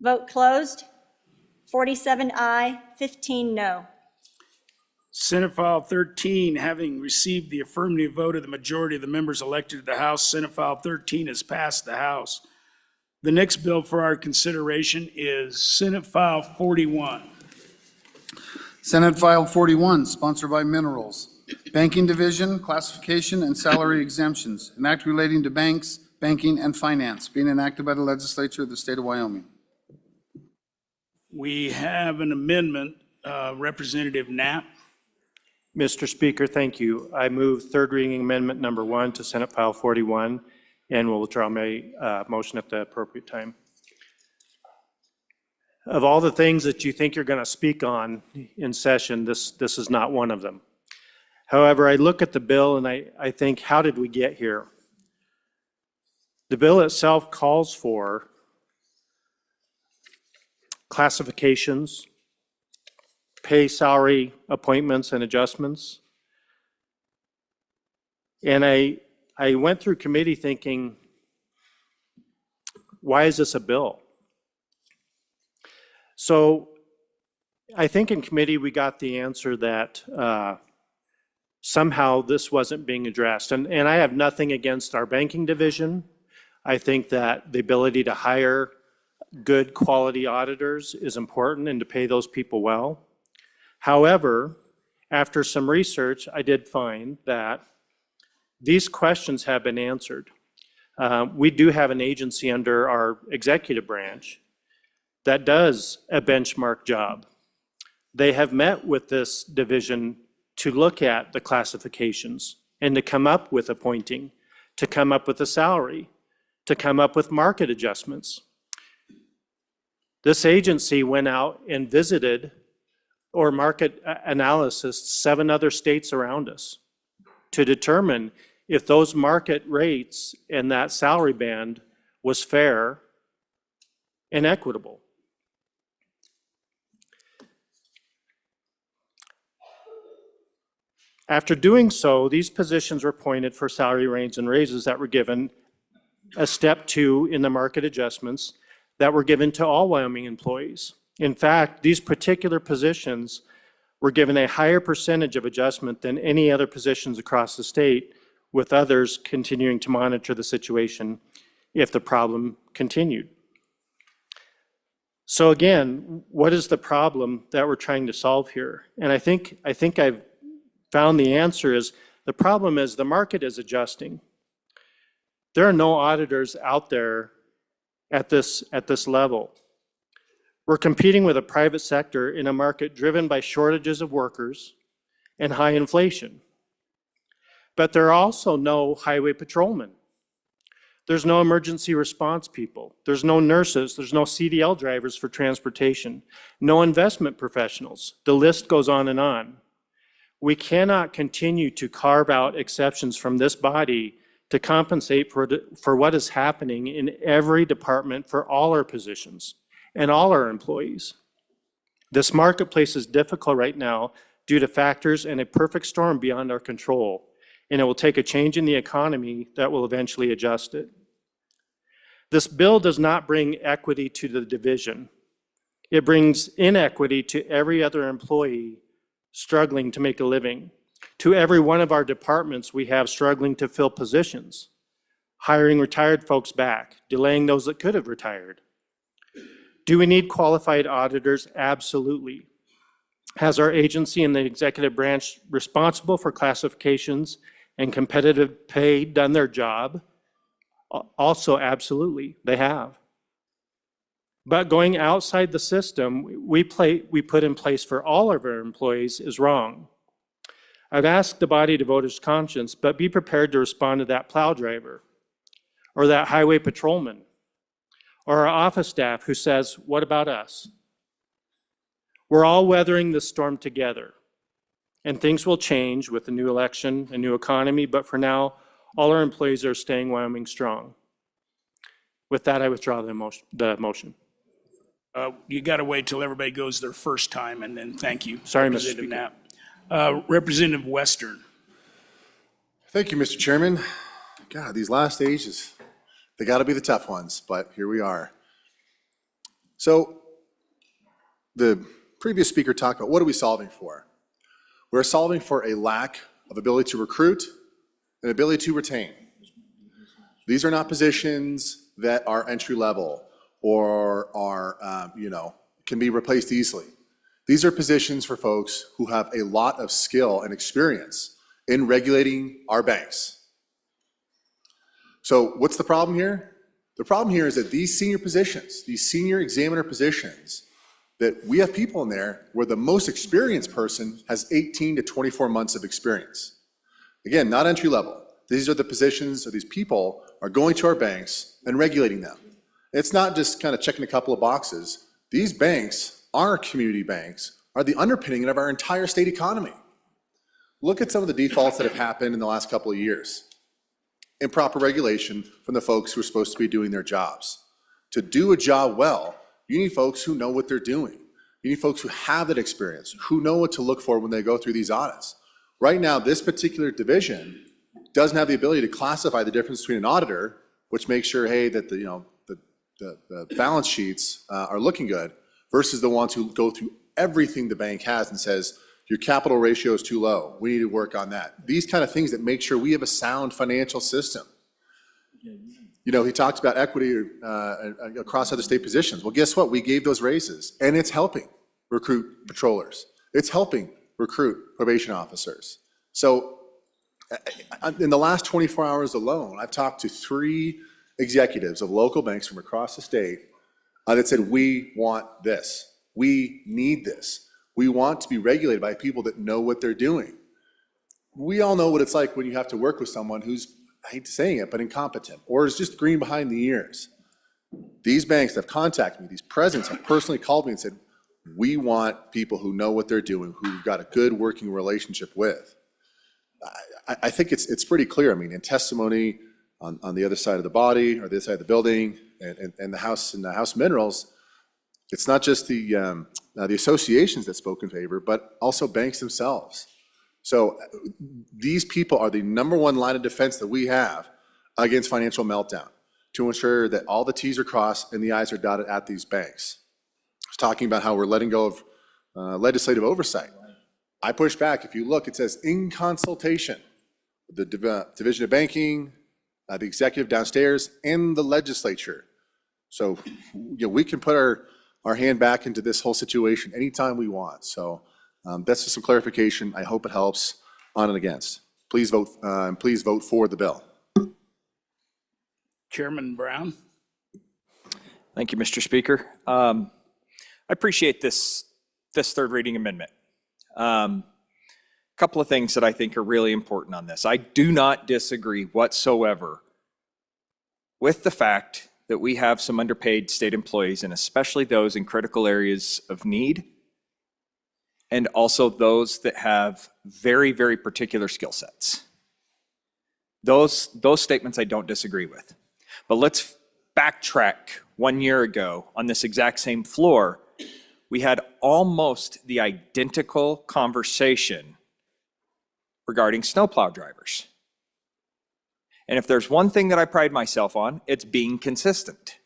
Vote closed. 47 aye, 15 no. Senate File 13, having received the affirmative vote of the majority of the members elected to the House, Senate File 13 has passed the House. The next bill for our consideration is Senate File 41. Senate File 41, sponsored by Minerals. Banking Division, Classification and Salary Exemptions, an act relating to banks, banking, and finance, being enacted by the legislature of the state of Wyoming. We have an amendment, Representative Knapp. Mr. Speaker, thank you. I move third reading amendment number 1 to Senate File 41 and will withdraw my motion at the appropriate time. Of all the things that you think you're going to speak on in session, this is not one of them. However, I look at the bill and I think, how did we get here? The bill itself calls for classifications, pay, salary, appointments, and adjustments. And I went through committee thinking, why is this a bill? So I think in committee we got the answer that somehow this wasn't being addressed. And I have nothing against our banking division. I think that the ability to hire good quality auditors is important and to pay those people well. However, after some research, I did find that these questions have been answered. We do have an agency under our executive branch that does a benchmark job. They have met with this division to look at the classifications and to come up with appointing, to come up with a salary, to come up with market adjustments. This agency went out and visited or market analysis 7 other states around us to determine if those market rates and that salary band was fair and equitable. After doing so, these positions were appointed for salary range and raises that were given a step 2 in the market adjustments that were given to all Wyoming employees. In fact, these particular positions were given a higher percentage of adjustment than any other positions across the state, with others continuing to monitor the situation if the problem continued. So again, what is the problem that we're trying to solve here? And I think I've found the answer is, the problem is the market is adjusting. There are no auditors out there at this level. We're competing with a private sector in a market driven by shortages of workers and high inflation. But there are also no highway patrolmen. There's no emergency response people. There's no nurses. There's no CDL drivers for transportation. No investment professionals. The list goes on and on. We cannot continue to carve out exceptions from this body to compensate for what is happening in every department for all our positions and all our employees. This marketplace is difficult right now due to factors and a perfect storm beyond our control, and it will take a change in the economy that will eventually adjust it. This bill does not bring equity to the division. It brings inequity to every other employee struggling to make a living. To every one of our departments we have struggling to fill positions, hiring retired folks back, delaying those that could have retired. Do we need qualified auditors? Absolutely. Has our agency and the executive branch responsible for classifications and competitive pay done their job? Also, absolutely, they have. But going outside the system we put in place for all of our employees is wrong. I've asked the body to vote its conscience, but be prepared to respond to that plow driver or that highway patrolman or our office staff who says, "What about us?" We're all weathering this storm together, and things will change with the new election, a new economy, but for now, all our employees are staying Wyoming strong. With that, I withdraw the motion. You got to wait till everybody goes their first time, and then thank you. Sorry, Mr. Representative Speaker. Knapp. Representative Western. Thank you, Mr. Chairman. God, these last stages, they got to be the tough ones, but here we are. So the previous speaker talked about what are we solving for? We're solving for a lack of ability to recruit and ability to retain. These are not positions that are entry level or are, can be replaced easily. These are positions for folks who have a lot of skill and experience in regulating our banks. So what's the problem here? The problem here is that these senior positions, these senior examiner positions, that we have people in there where the most experienced person has 18 to 24 months of experience. Again, not entry level. These are the positions that these people are going to our banks and regulating them. It's not just kind of checking a couple of boxes. These banks, our community banks, are the underpinning of our entire state economy. Look at some of the defaults that have happened in the last couple of years. Improper regulation from the folks who are supposed to be doing their jobs. To do a job well, you need folks who know what they're doing. You need folks who have that experience, who know what to look for when they go through these audits. Right now, this particular division doesn't have the ability to classify the difference between an auditor, which makes sure, hey, that the balance sheets are looking good, versus the ones who go through everything the bank has and says, your capital ratio is too low. We need to work on that. These kind of things that make sure we have a sound financial system. He talked about equity across other state positions. Well, guess what? We gave those raises, and it's helping recruit patrollers. It's helping recruit probation officers. So in the last 24 hours alone, I've talked to 3 executives of local banks from across the state that said, we want this. We need this. We want to be regulated by people that know what they're doing. We all know what it's like when you have to work with someone who's, I hate saying it, but incompetent, or is just green behind the ears. These banks that have contacted me, these presidents have personally called me and said, we want people who know what they're doing, who we've got a good working relationship with. I think it's pretty clear. I mean, in testimony on the other side of the body or the other side of the building and the House Minerals, it's not just the associations that spoke in favor, but also banks themselves. So these people are the #1 line of defense that we have against financial meltdown, to ensure that all the T's are crossed and the I's are dotted at these banks. I was talking about how we're letting go of legislative oversight. I push back. If you look, it says in consultation, the Division of Banking, the executive downstairs, and the legislature. So we can put our hand back into this whole situation anytime we want. So that's just some clarification. I hope it helps on and against. Please vote for the bill. Chairman Brown. Thank you, Mr. Speaker. I appreciate this third reading amendment. Couple of things that I think are really important on this. I do not disagree whatsoever with the fact that we have some underpaid state employees, and especially those in critical areas of need, and also those that have very, very particular skill sets. Those statements I don't disagree with. But let's backtrack 1 year ago on this exact same floor. We had almost the identical conversation regarding snowplow drivers. And if there's one thing that I pride myself on, it's being consistent.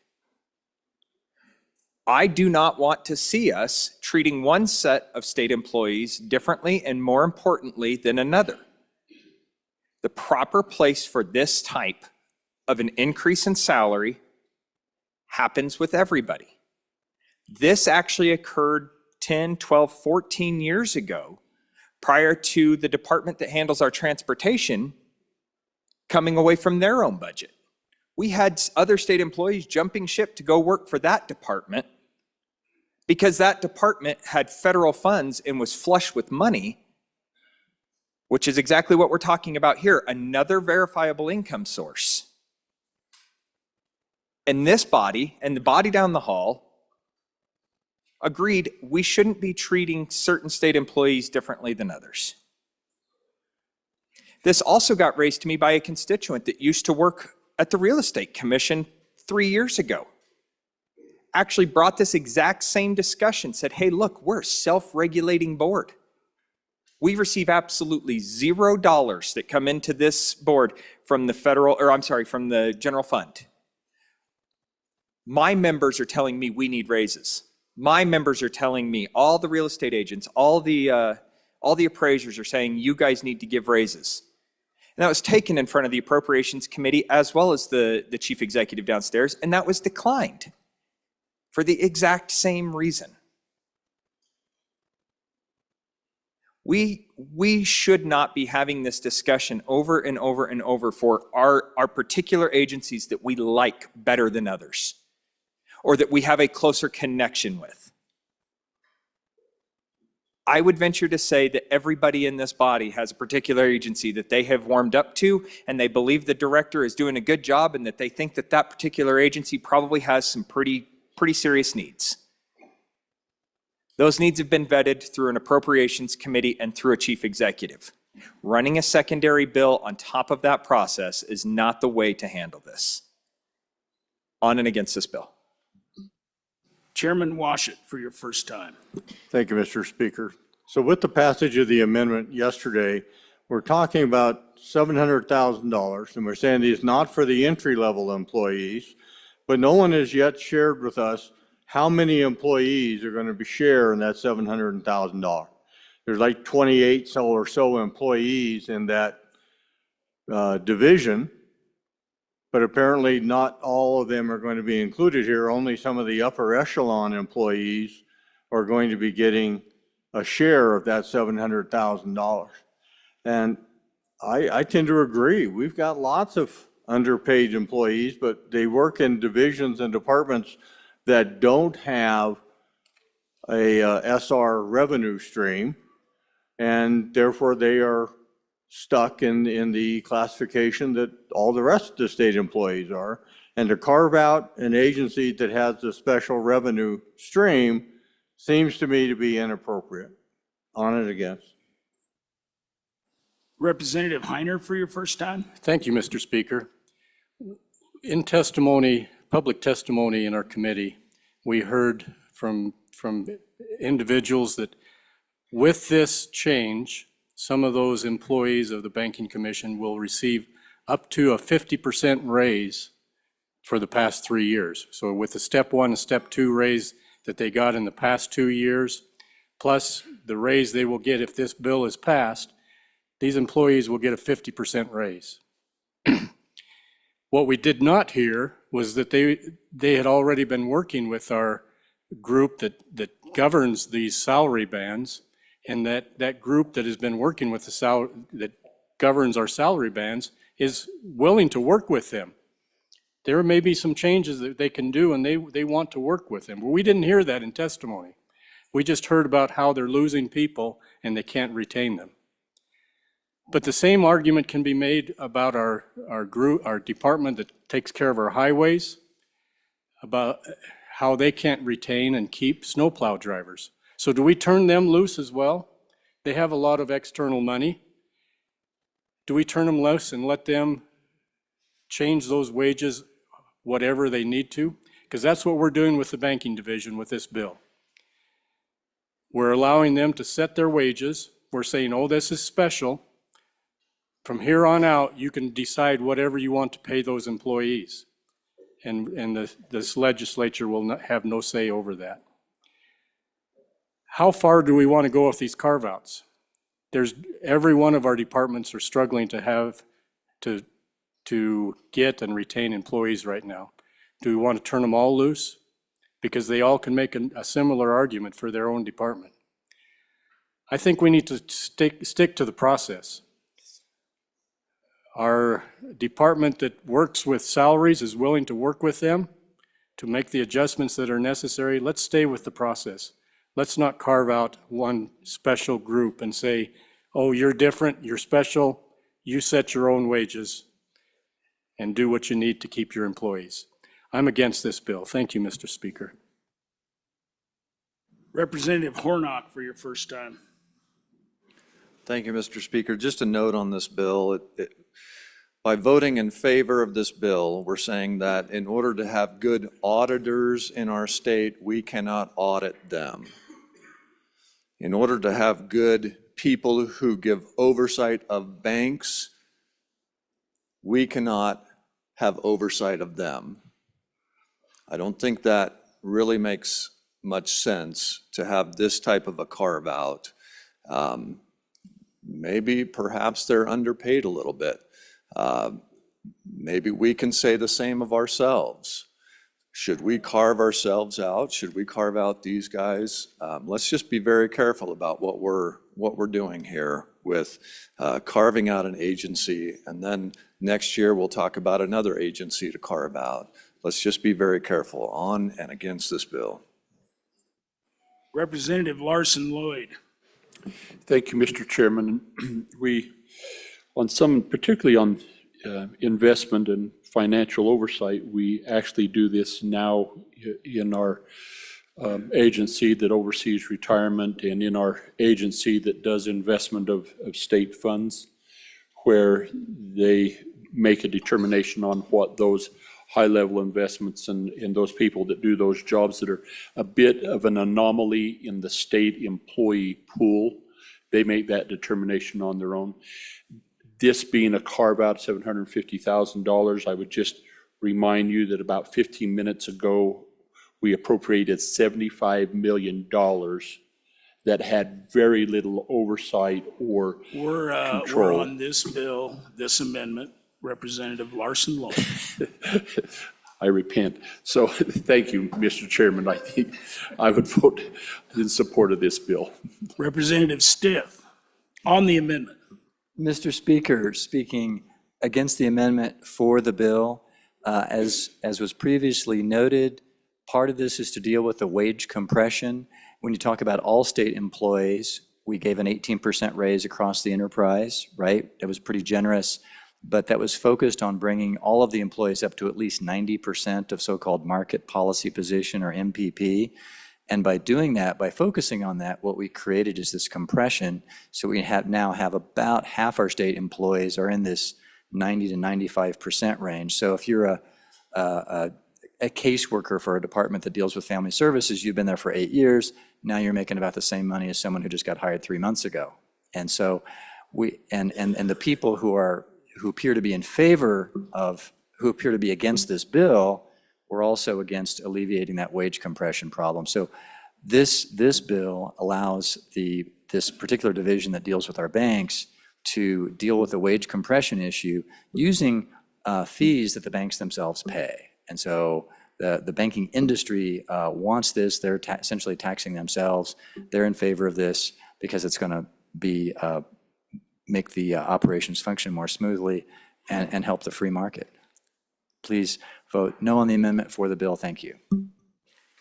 I do not want to see us treating one set of state employees differently and more importantly than another. The proper place for this type of an increase in salary happens with everybody. This actually occurred 10, 12, 14 years ago, prior to the department that handles our transportation coming away from their own budget. We had other state employees jumping ship to go work for that department because that department had federal funds and was flush with money, which is exactly what we're talking about here, another verifiable income source. And this body and the body down the hall agreed we shouldn't be treating certain state employees differently than others. This also got raised to me by a constituent that used to work at the Real Estate Commission 3 years ago. Actually brought this exact same discussion, said, hey, look, we're a self-regulating board. We receive absolutely $0 that come into this board from the from the general fund. My members are telling me we need raises. My members are telling me, all the real estate agents, all the appraisers are saying you guys need to give raises. And that was taken in front of the Appropriations Committee as well as the chief executive downstairs, and that was declined for the exact same reason. We should not be having this discussion over and over and over for our particular agencies that we like better than others, or that we have a closer connection with. I would venture to say that everybody in this body has a particular agency that they have warmed up to, and they believe the director is doing a good job, and that they think that that particular agency probably has some pretty serious needs. Those needs have been vetted through an Appropriations Committee and through a chief executive. Running a secondary bill on top of that process is not the way to handle this. On and against this bill. Chairman Washit, for your first time. Thank you, Mr. Speaker. So with the passage of the amendment yesterday, we're talking about $700,000, and we're saying these not for the entry-level employees, but no one has yet shared with us how many employees are going to be sharing that $700,000. There's like 28 or so employees in that division, but apparently not all of them are going to be included here. Only some of the upper echelon employees are going to be getting a share of that $700,000. And I tend to agree. We've got lots of underpaid employees, but they work in divisions and departments that don't have a SR revenue stream, and therefore they are stuck in the classification that all the rest of the state employees are. And to carve out an agency that has a special revenue stream seems to me to be inappropriate. On and against. Representative Heiner, for your first time. Thank you, Mr. Speaker. In testimony, public testimony in our committee, we heard from individuals that with this change, some of those employees of the Banking Commission will receive up to a 50% raise for the past 3 years. So with the step 1 and step 2 raise that they got in the past 2 years, plus the raise they will get if this bill is passed, these employees will get a 50% raise. What we did not hear was that they had already been working with our group that governs these salary bands, and that group that has been working with that governs our salary bands is willing to work with them. There may be some changes that they can do, and they want to work with them. But we didn't hear that in testimony. We just heard about how they're losing people and they can't retain them. But the same argument can be made about our group, our department that takes care of our highways, about how they can't retain and keep snowplow drivers. So do we turn them loose as well? They have a lot of external money. Do we turn them loose and let them change those wages whatever they need to? Because that's what we're doing with the banking division with this bill. We're allowing them to set their wages. We're saying, oh, this is special. From here on out, you can decide whatever you want to pay those employees. and this legislature will have no say over that. How far do we want to go with these carve-outs? Every one of our departments are struggling to get and retain employees right now. Do we want to turn them all loose? Because they all can make a similar argument for their own department. I think we need to stick to the process. Our department that works with salaries is willing to work with them to make the adjustments that are necessary. Let's stay with the process. Let's not carve out one special group and say, oh, you're different, you're special, you set your own wages and do what you need to keep your employees. I'm against this bill. Thank you, Mr. Speaker. Representative Hornock for your first time. Thank you, Mr. Speaker. Just a note on this bill. By voting in favor of this bill, we're saying that in order to have good auditors in our state, we cannot audit them. In order to have good people who give oversight of banks, we cannot have oversight of them. I don't think that really makes much sense to have this type of a carve out. Maybe perhaps they're underpaid a little bit. Maybe we can say the same of ourselves. Should we carve ourselves out? Should we carve out these guys? Let's just be very careful about what we're doing here with carving out an agency, and then next year we'll talk about another agency to carve out. Let's just be very careful on and against this bill. Representative Larson Lloyd. Thank you, Mr. Chairman. Particularly on investment and financial oversight, we actually do this now in our agency that oversees retirement and in our agency that does investment of state funds, where they make a determination on what those high-level investments and those people that do those jobs that are a bit of an anomaly in the state employee pool, they make that determination on their own. This being a carve-out, $750,000, I would just remind you that about 15 minutes ago, we appropriated $75 million that had very little oversight or control. We're on this bill, this amendment. Representative Larson Lloyd. I repent. So thank you, Mr. Chairman. I think I would vote in support of this bill. Representative Stiff on the amendment. Mr. Speaker, speaking against the amendment for the bill, as was previously noted, part of this is to deal with the wage compression. When you talk about all state employees, we gave an 18% raise across the enterprise, right? It was pretty generous, but that was focused on bringing all of the employees up to at least 90% of so-called market policy position, or MPP. And by doing that, by focusing on that, what we created is this compression. So we now have about half our state employees are in this 90 to 95% range. So if you're a caseworker for a department that deals with family services, you've been there for 8 years, now you're making about the same money as someone who just got hired 3 months ago. And so the people who appear to be in favor of, who appear to be against this bill, we're also against alleviating that wage compression problem. So this bill allows this particular division that deals with our banks to deal with the wage compression issue using fees that the banks themselves pay. And so the banking industry wants this. They're essentially taxing themselves. They're in favor of this because it's going to be make the operations function more smoothly and help the free market. Please vote no on the amendment, for the bill. Thank you.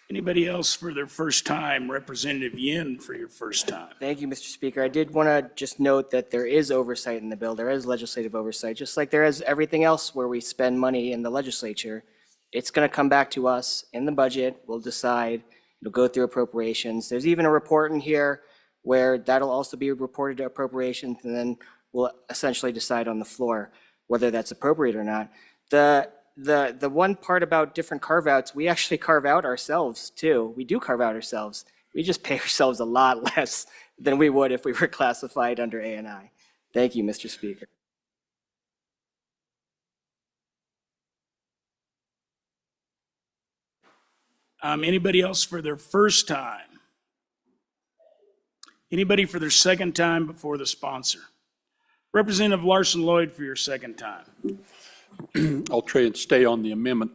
Anybody else for their first time? Representative Yin for your first time. Thank you, Mr. Speaker. I did want to just note that there is oversight in the bill. There is legislative oversight, just like there is everything else where we spend money in the legislature. It's going to come back to us in the budget. We'll decide. It'll go through appropriations. There's even a report in here where that'll also be reported to appropriations, and then we'll essentially decide on the floor whether that's appropriate or not. The one part about different carve-outs, we actually carve out ourselves too. We do carve out ourselves. We just pay ourselves a lot less than we would if we were classified under A&I. Thank you, Mr. Speaker. Anybody else for their first time? Anybody for their second time before the sponsor? Representative Larson Lloyd for your second time. I'll try and stay on the amendment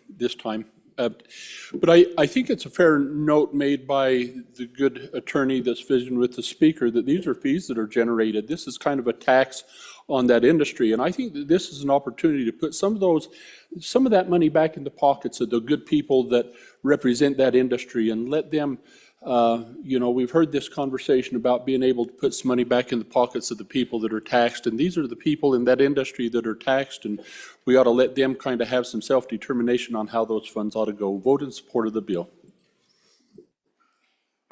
this time. But I think it's a fair note made by the good attorney that's visiting with the speaker that these are fees that are generated. This is kind of a tax on that industry. And I think that this is an opportunity to put some of that money back in the pockets of the good people that represent that industry and let them, we've heard this conversation about being able to put some money back in the pockets of the people that are taxed. And these are the people in that industry that are taxed, and we ought to let them kind of have some self-determination on how those funds ought to go. Vote in support of the bill.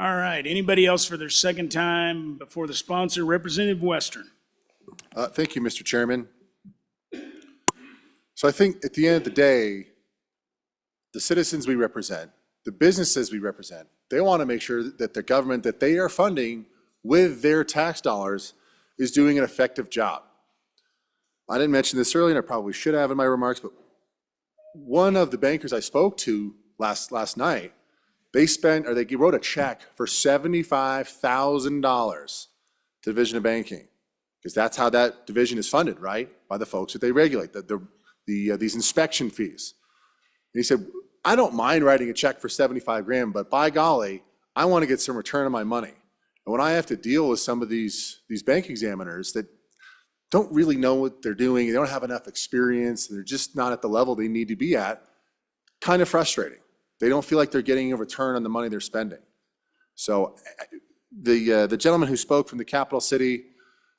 All right, anybody else for their second time before the sponsor? Representative Western. Thank you, Mr. Chairman. So I think at the end of the day, the citizens we represent, the businesses we represent, they want to make sure that the government that they are funding with their tax dollars is doing an effective job. I didn't mention this earlier, and I probably should have in my remarks, but one of the bankers I spoke to last night, they wrote a check for $75,000 to the Division of Banking, because that's how that division is funded, right? By the folks that they regulate, these inspection fees. And he said, I don't mind writing a check for 75 grand, but by golly, I want to get some return on my money. And when I have to deal with some of these bank examiners that don't really know what they're doing, they don't have enough experience, they're just not at the level they need to be at, kind of frustrating. They don't feel like they're getting a return on the money they're spending. So the gentleman who spoke from the capital city,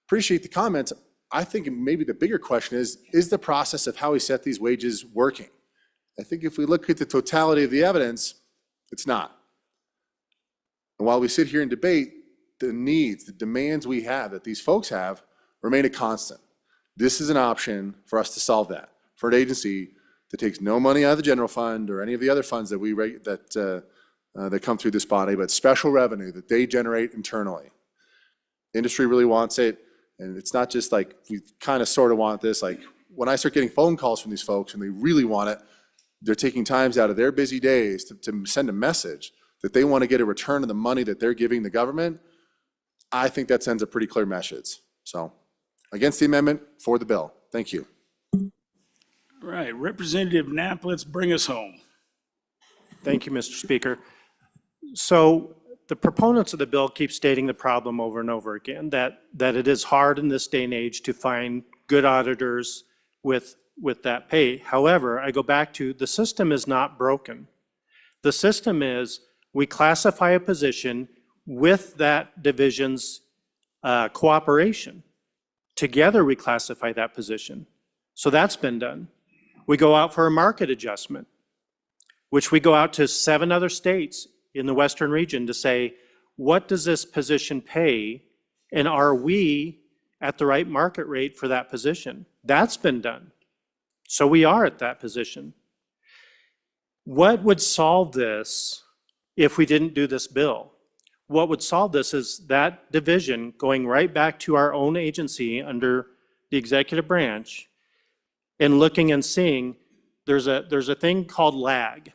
appreciate the comments. I think maybe the bigger question is the process of how we set these wages working? I think if we look at the totality of the evidence, it's not. And while we sit here and debate, the needs, the demands we have, that these folks have, remain a constant. This is an option for us to solve that, for an agency that takes no money out of the general fund or any of the other funds that that come through this body, but special revenue that they generate internally. Industry really wants it, and it's not just like we kind of sort of want this. Like when I start getting phone calls from these folks and they really want it, they're taking times out of their busy days to send a message that they want to get a return on the money that they're giving the government. I think that sends a pretty clear message. So against the amendment, for the bill. Thank you. All right, Representative Knapp, let's bring us home. Thank you, Mr. Speaker. So the proponents of the bill keep stating the problem over and over again, that it is hard in this day and age to find good auditors with that pay. However, I go back to the system is not broken. The system is we classify a position with that division's cooperation. Together we classify that position. So that's been done. We go out for a market adjustment, which we go out to 7 other states in the Western region to say, what does this position pay? And are we at the right market rate for that position? That's been done. So we are at that position. What would solve this if we didn't do this bill? What would solve this is that division going right back to our own agency under the executive branch and looking and seeing there's a thing called lag.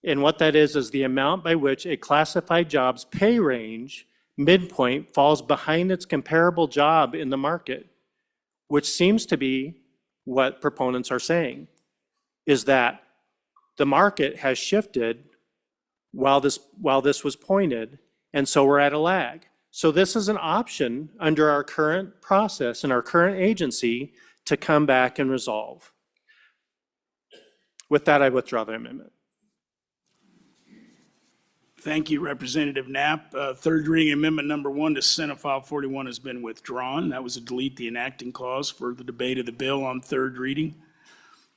And what that is the amount by which a classified job's pay range midpoint falls behind its comparable job in the market, which seems to be what proponents are saying, is that the market has shifted while this was pointed, and so we're at a lag. So this is an option under our current process and our current agency to come back and resolve. With that, I withdraw the amendment. Thank you, Representative Knapp. Third reading amendment number 1 to Senate File 41 has been withdrawn. That was to delete the enacting clause for the debate of the bill on third reading.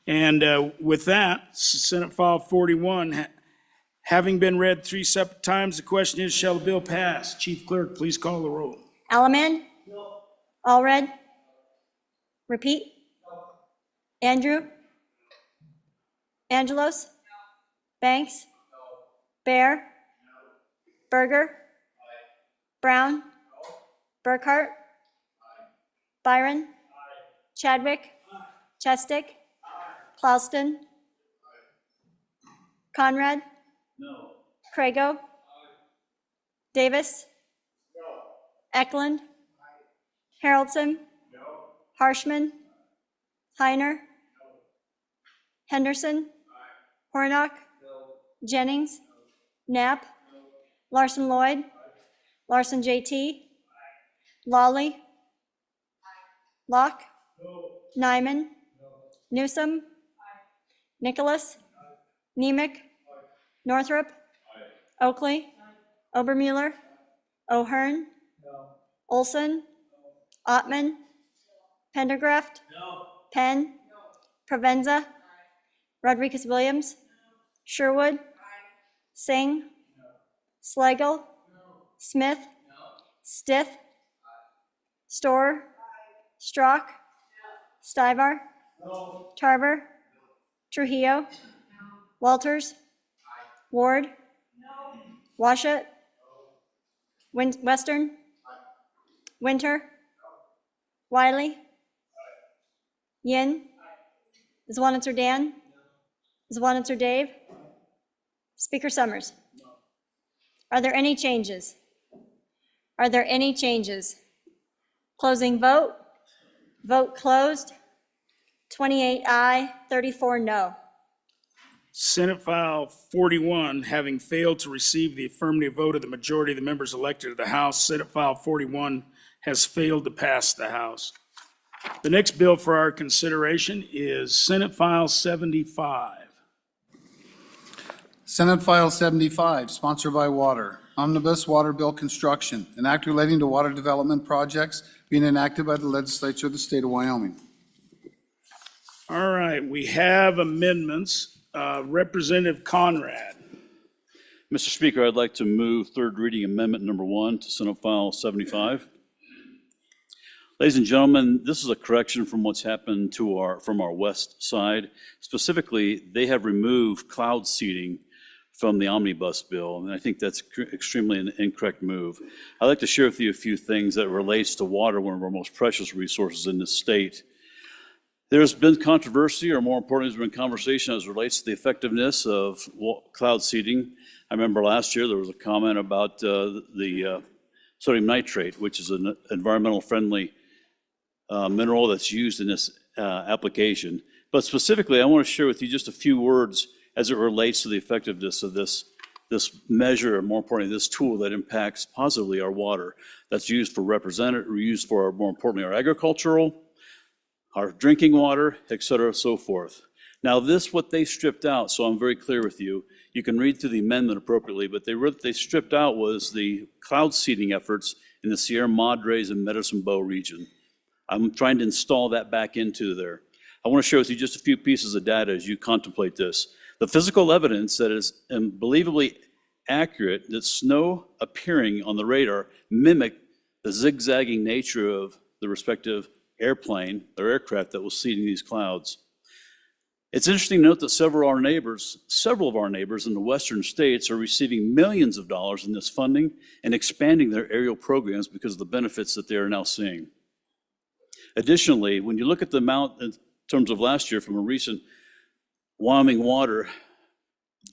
And with that, Senate File 41, having been read 3 separate times, the question is, shall the bill pass? Chief Clerk, please call the roll. Alaman? No. Allred? Repeat? No. Andrew? Angelos? No. Banks? No. Bear? No. Berger? Aye. Brown? No. Burkhart? Aye. Byron? Aye. Chadwick? Aye. Chestick? Aye. Clauston? Aye. Conrad? Crago? Davis? Eklund? Haroldson? Harshman? Heiner? Henderson? Hornock? Jennings? Knapp? Larson Lloyd? Larson JT? Lawley? Locke? Nyman? Newsom? Nicholas? Nemec? Northrup? Oakley? Obermuller? O'Hearn? Olson? Ottman? Pendergraft? Penn? Provenza? Rodriguez Williams? Sherwood? Singh? Slagle? Smith? Stith? Storr? Strock? Stivar? Tarver? Trujillo? Walters? Ward? Washut? Western? Winter? Wiley? Yin? Zwanitzer Dan? Zwanitzer Dave? Speaker Summers? Are there any changes? Are there any changes? Closing vote. Vote closed. 28 aye, 34 no. Senate File 41, having failed to receive the affirmative vote of the majority of the members elected to the House, Senate File 41 has failed to pass the House. The next bill for our consideration is Senate File 75. Senate File 75, sponsored by Water, Omnibus Water Bill Construction, an act relating to water development projects being enacted by the legislature of the state of Wyoming. All right, we have amendments. Representative Conrad. Mr. Speaker, I'd like to move third reading amendment number 1 to Senate File 75. Ladies and gentlemen, this is a correction from what's happened from our west side. Specifically, they have removed cloud seeding from the omnibus bill, and I think that's extremely an incorrect move. I'd like to share with you a few things that relates to water, one of our most precious resources in this state. There's been controversy, or more importantly, there's been conversation as it relates to the effectiveness of cloud seeding. I remember last year there was a comment about the sodium nitrate, which is an environmental friendly mineral that's used in this application. But specifically, I want to share with you just a few words as it relates to the effectiveness of this measure, or more importantly, this tool that impacts positively our water that's used for more importantly, our agricultural, our drinking water, et cetera, so forth. Now what they stripped out, so I'm very clear with you, you can read through the amendment appropriately, but they stripped out was the cloud seeding efforts in the Sierra Madres and Medicine Bow region. I'm trying to install that back into there. I want to share with you just a few pieces of data as you contemplate this. The physical evidence that is unbelievably accurate that snow appearing on the radar mimic the zigzagging nature of the respective airplane or aircraft that was seeding these clouds. It's interesting to note that several of our neighbors in the western states are receiving millions of dollars in this funding and expanding their aerial programs because of the benefits that they are now seeing. Additionally, when you look at the amount in terms of last year from a recent Wyoming Water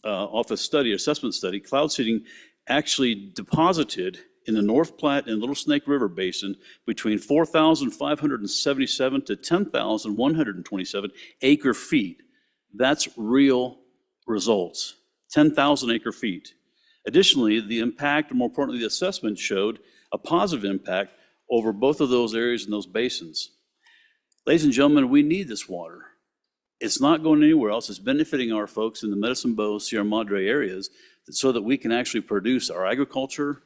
Office assessment study, cloud seeding actually deposited in the North Platte and Little Snake River Basin between 4,577 to 10,127 acre feet. That's real results, 10,000 acre feet. Additionally, the impact, or more importantly, the assessment showed a positive impact over both of those areas and those basins. Ladies and gentlemen, we need this water. It's not going anywhere else. It's benefiting our folks in the Medicine Bow, Sierra Madre areas so that we can actually produce our agriculture,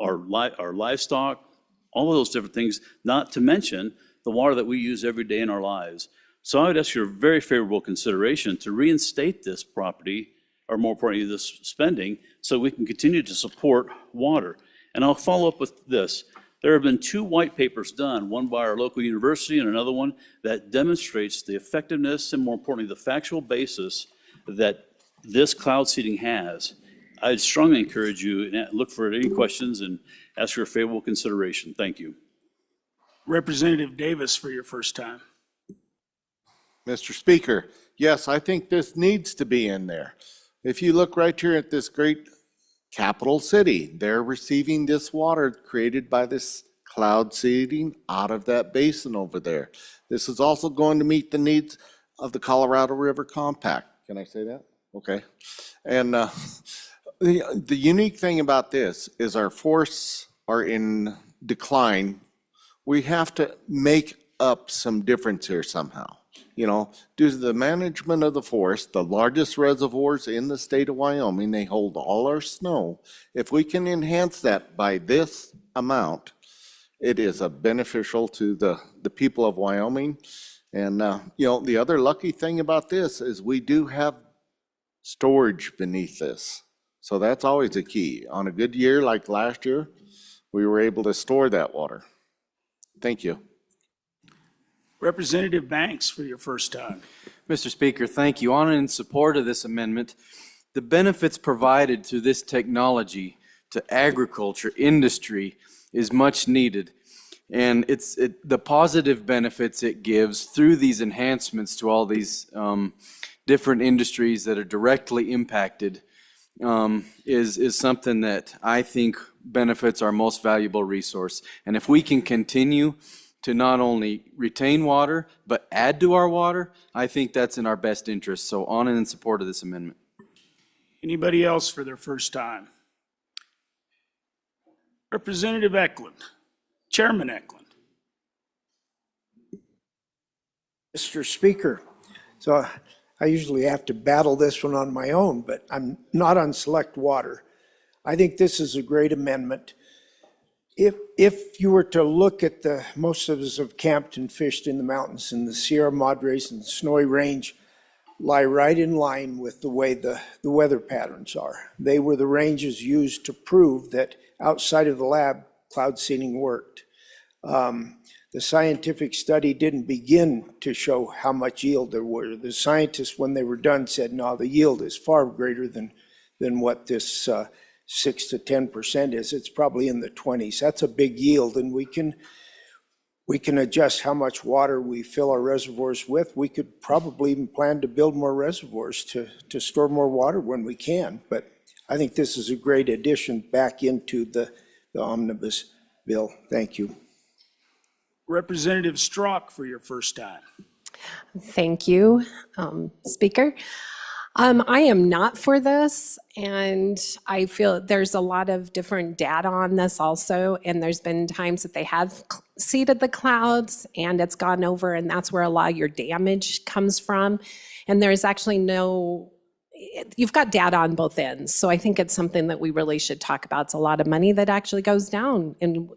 our livestock, all of those different things, not to mention the water that we use every day in our lives. So I would ask your very favorable consideration to reinstate this property, or more importantly, this spending, so we can continue to support water. And I'll follow up with this. There have been 2 white papers done, one by our local university and another one that demonstrates the effectiveness and more importantly, the factual basis that this cloud seeding has. I'd strongly encourage you and look for any questions and ask for favorable consideration. Thank you. Representative Davis for your first time. Mr. Speaker, yes, I think this needs to be in there. If you look right here at this great capital city, they're receiving this water created by this cloud seeding out of that basin over there. This is also going to meet the needs of the Colorado River Compact. Can I say that? Okay. And the unique thing about this is our forests are in decline. We have to make up some difference here somehow. You know, due to the management of the forest, the largest reservoirs in the state of Wyoming, they hold all our snow. If we can enhance that by this amount, it is a beneficial to the people of Wyoming. And, you know, the other lucky thing about this is we do have storage beneath this. So that's always a key. On a good year like last year, we were able to store that water. Thank you. Representative Banks for your first time. Mr. Speaker, thank you. On and in support of this amendment, the benefits provided to this technology, to agriculture, industry, is much needed. And the positive benefits it gives through these enhancements to all these different industries that are directly impacted is something that I think benefits our most valuable resource. And if we can continue to not only retain water, but add to our water, I think that's in our best interest. So on and in support of this amendment. Anybody else for their first time? Representative Eklund, Chairman Eklund. Mr. Speaker, so I usually have to battle this one on my own, but I'm not on select water. I think this is a great amendment. If you were to look at most of us have camped and fished in the mountains, and the Sierra Madres and the Snowy Range lie right in line with the way the weather patterns are. They were the ranges used to prove that outside of the lab, cloud seeding worked. The scientific study didn't begin to show how much yield there were. The scientists, when they were done, said, no, the yield is far greater than what this 6 to 10% is. It's probably in the 20s. That's a big yield, and we can adjust how much water we fill our reservoirs with. We could probably even plan to build more reservoirs to store more water when we can. But I think this is a great addition back into the omnibus bill. Thank you. Representative Strzok for your first time. Thank you, Speaker. I am not for this, and I feel there's a lot of different data on this also, and there's been times that they have seeded the clouds and it's gone over, and that's where a lot of your damage comes from. And there's actually you've got data on both ends, so I think it's something that we really should talk about. It's a lot of money that actually goes down, and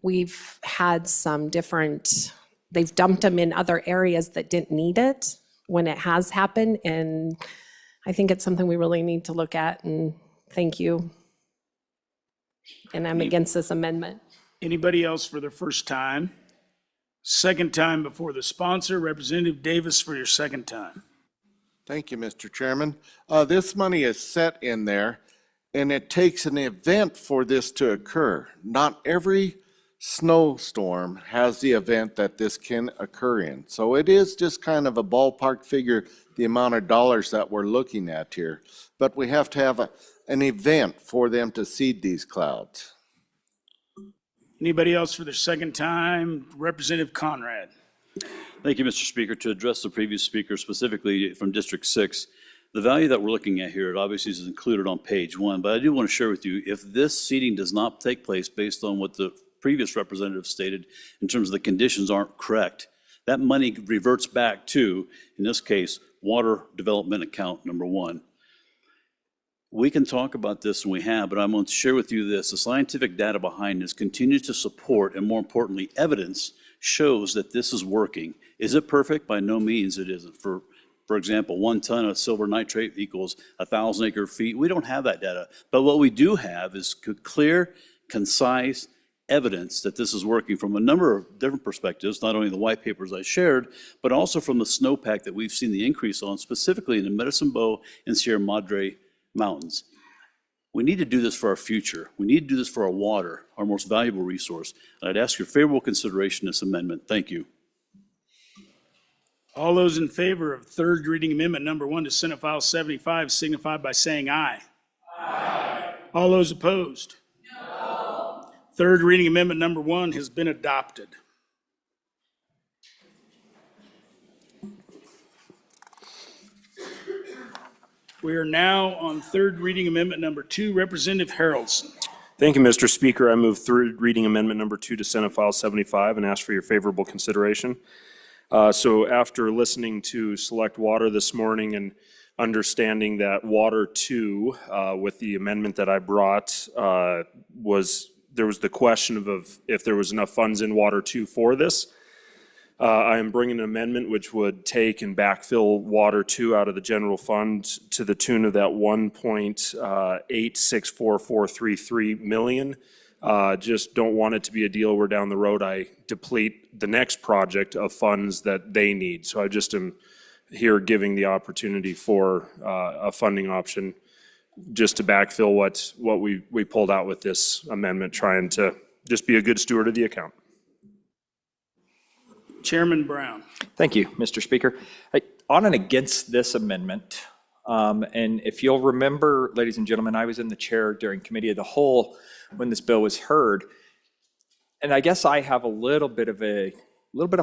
we've had some they've dumped them in other areas that didn't need it when it has happened, and I think it's something we really need to look at, and thank you. And I'm against this amendment. Anybody else for their first time? Second time before the sponsor. Representative Davis for your second time. Thank you, Mr. Chairman. This money is set in there, and it takes an event for this to occur. Not every snowstorm has the event that this can occur in. So it is just kind of a ballpark figure, the amount of dollars that we're looking at here. But we have to have an event for them to seed these clouds. Anybody else for their second time? Representative Conrad. Thank you, Mr. Speaker. To address the previous speaker specifically from District 6, the value that we're looking at here, it obviously is included on page 1, but I do want to share with you, if this seeding does not take place based on what the previous representative stated in terms of the conditions aren't correct, that money reverts back to, in this case, water development account number 1. We can talk about this, and we have, but I'm going to share with you this. The scientific data behind this continues to support, and more importantly, evidence shows that this is working. Is it perfect? By no means it isn't. For example, 1 ton of silver nitrate equals 1,000 acre feet. We don't have that data. But what we do have is clear, concise evidence that this is working from a number of different perspectives, not only the white papers I shared, but also from the snowpack that we've seen the increase on, specifically in the Medicine Bow and Sierra Madre mountains. We need to do this for our future. We need to do this for our water, our most valuable resource. And I'd ask your favorable consideration of this amendment. Thank you. All those in favor of third reading amendment number 1 to Senate File 75 signify by saying aye. Aye. All those opposed? No. Third reading amendment number 1 has been adopted. We are now on third reading amendment number 2. Representative Harrelson. Thank you, Mr. Speaker. I move third reading amendment number 2 to Senate File 75 and ask for your favorable consideration. So after listening to Select Water this morning and understanding that Water 2, with the amendment that I brought, there was the question of if there was enough funds in Water 2 for this. I am bringing an amendment which would take and backfill Water 2 out of the general fund to the tune of that $1.864433 million. Just don't want it to be a deal where down the road I deplete the next project of funds that they need. So I just am here giving the opportunity for a funding option just to backfill what we pulled out with this amendment, trying to just be a good steward of the account. Chairman Brown. Thank you, Mr. Speaker. On and against this amendment, and if you'll remember, ladies and gentlemen, I was in the chair during Committee of the Whole when this bill was heard, and I guess I have a little bit of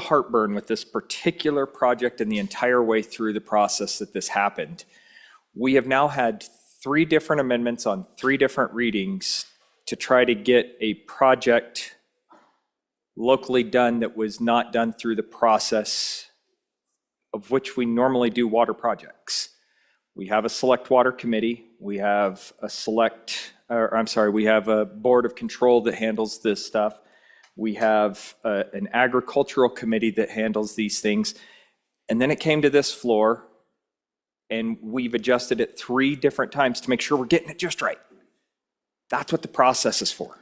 heartburn with this particular project and the entire way through the process that this happened. We have now had 3 different amendments on 3 different readings to try to get a project locally done that was not done through the process of which we normally do water projects. We have a select water committee. We have a we have a board of control that handles this stuff. We have an agricultural committee that handles these things. And then it came to this floor and we've adjusted it 3 different times to make sure we're getting it just right. That's what the process is for.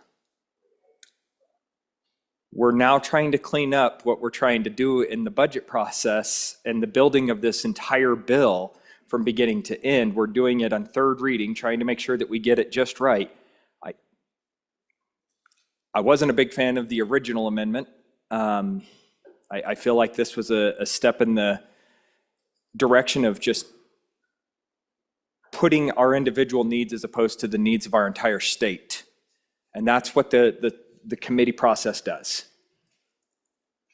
We're now trying to clean up what we're trying to do in the budget process and the building of this entire bill from beginning to end. We're doing it on third reading, trying to make sure that we get it just right. I wasn't a big fan of the original amendment. I feel like this was a step in the direction of just putting our individual needs as opposed to the needs of our entire state. And that's what the committee process does.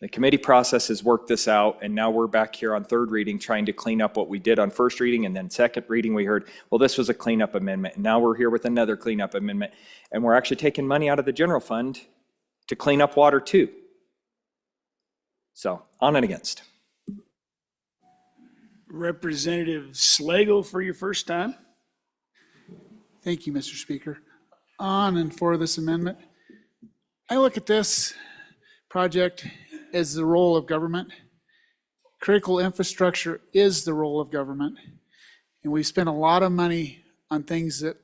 The committee process has worked this out, and now we're back here on third reading trying to clean up what we did on first reading, and then second reading we heard, well, this was a cleanup amendment, and now we're here with another cleanup amendment, and we're actually taking money out of the general fund to clean up Water 2. So, on and against. Representative Slagle for your first time. Thank you, Mr. Speaker. On and for this amendment. I look at this project as the role of government. Critical infrastructure is the role of government. And we spent a lot of money on things that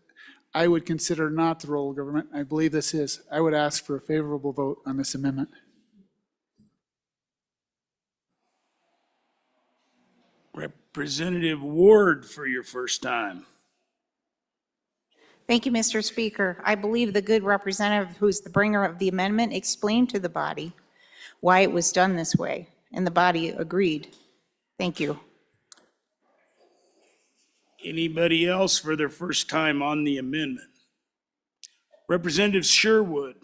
I would consider not the role of government. I believe this is. I would ask for a favorable vote on this amendment. Representative Ward for your first time. Thank you, Mr. Speaker. I believe the good representative, who's the bringer of the amendment, explained to the body why it was done this way, and the body agreed. Thank you. Anybody else for their first time on the amendment? Representative Sherwood.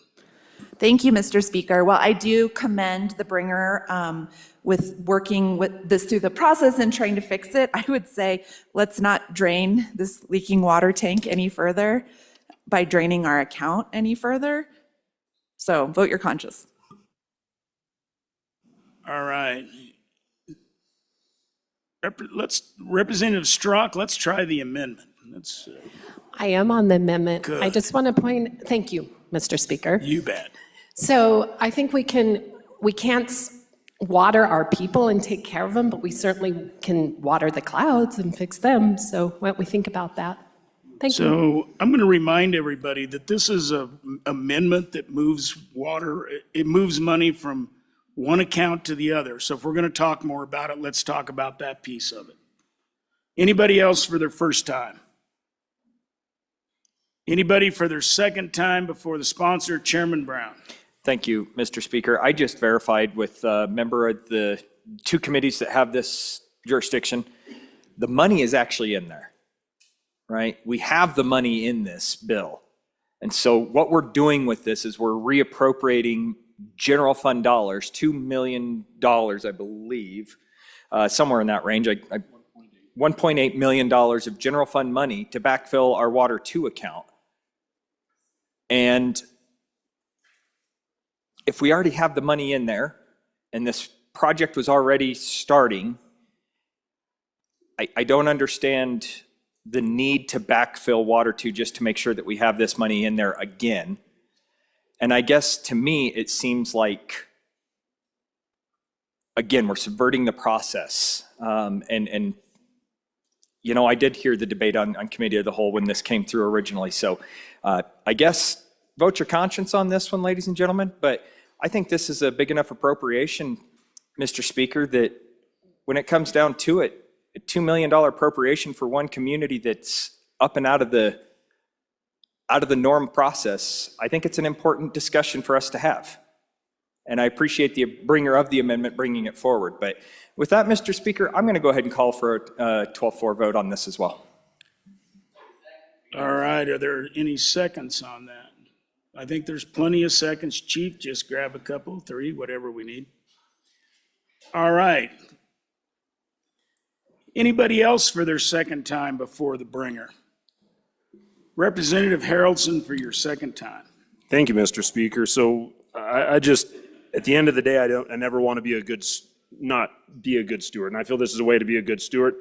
Thank you, Mr. Speaker. Well, I do commend the bringer with working with this through the process and trying to fix it. I would say let's not drain this leaking water tank any further by draining our account any further. So vote your conscience. All right. Representative Strzok, let's try the amendment. I am on the amendment. Good. I just want to point, thank you, Mr. Speaker. You bet. So I think we can't water our people and take care of them, but we certainly can water the clouds and fix them. So why don't we think about that? Thank you. So I'm going to remind everybody that this is an amendment that moves water, it moves money from one account to the other. So if we're going to talk more about it, let's talk about that piece of it. Anybody else for their first time? Anybody for their second time before the sponsor, Chairman Brown? Thank you, Mr. Speaker. I just verified with a member of the two committees that have this jurisdiction. The money is actually in there, right? We have the money in this bill. And so what we're doing with this is we're reappropriating general fund dollars, $2 million, I believe, somewhere in that range, $1.8 million of general fund money to backfill our Water 2 account. And if we already have the money in there and this project was already starting, I don't understand the need to backfill Water 2 just to make sure that we have this money in there again. And I guess to me, it seems like, again, we're subverting the process. And you know, I did hear the debate on Committee of the Whole when this came through originally. So I guess vote your conscience on this one, ladies and gentlemen. But I think this is a big enough appropriation, Mr. Speaker, that when it comes down to it, a $2 million appropriation for one community that's up and out of the norm process, I think it's an important discussion for us to have. And I appreciate the bringer of the amendment bringing it forward. But with that, Mr. Speaker, I'm going to go ahead and call for a 12-4 vote on this as well. All right, are there any seconds on that? I think there's plenty of seconds. Chief, just grab a couple, 3, whatever we need. All right. Anybody else for their second time before the bringer? Representative Haraldson for your second time. Thank you, Mr. Speaker. So I just, at the end of the day, I never want to be not be a good steward. And I feel this is a way to be a good steward.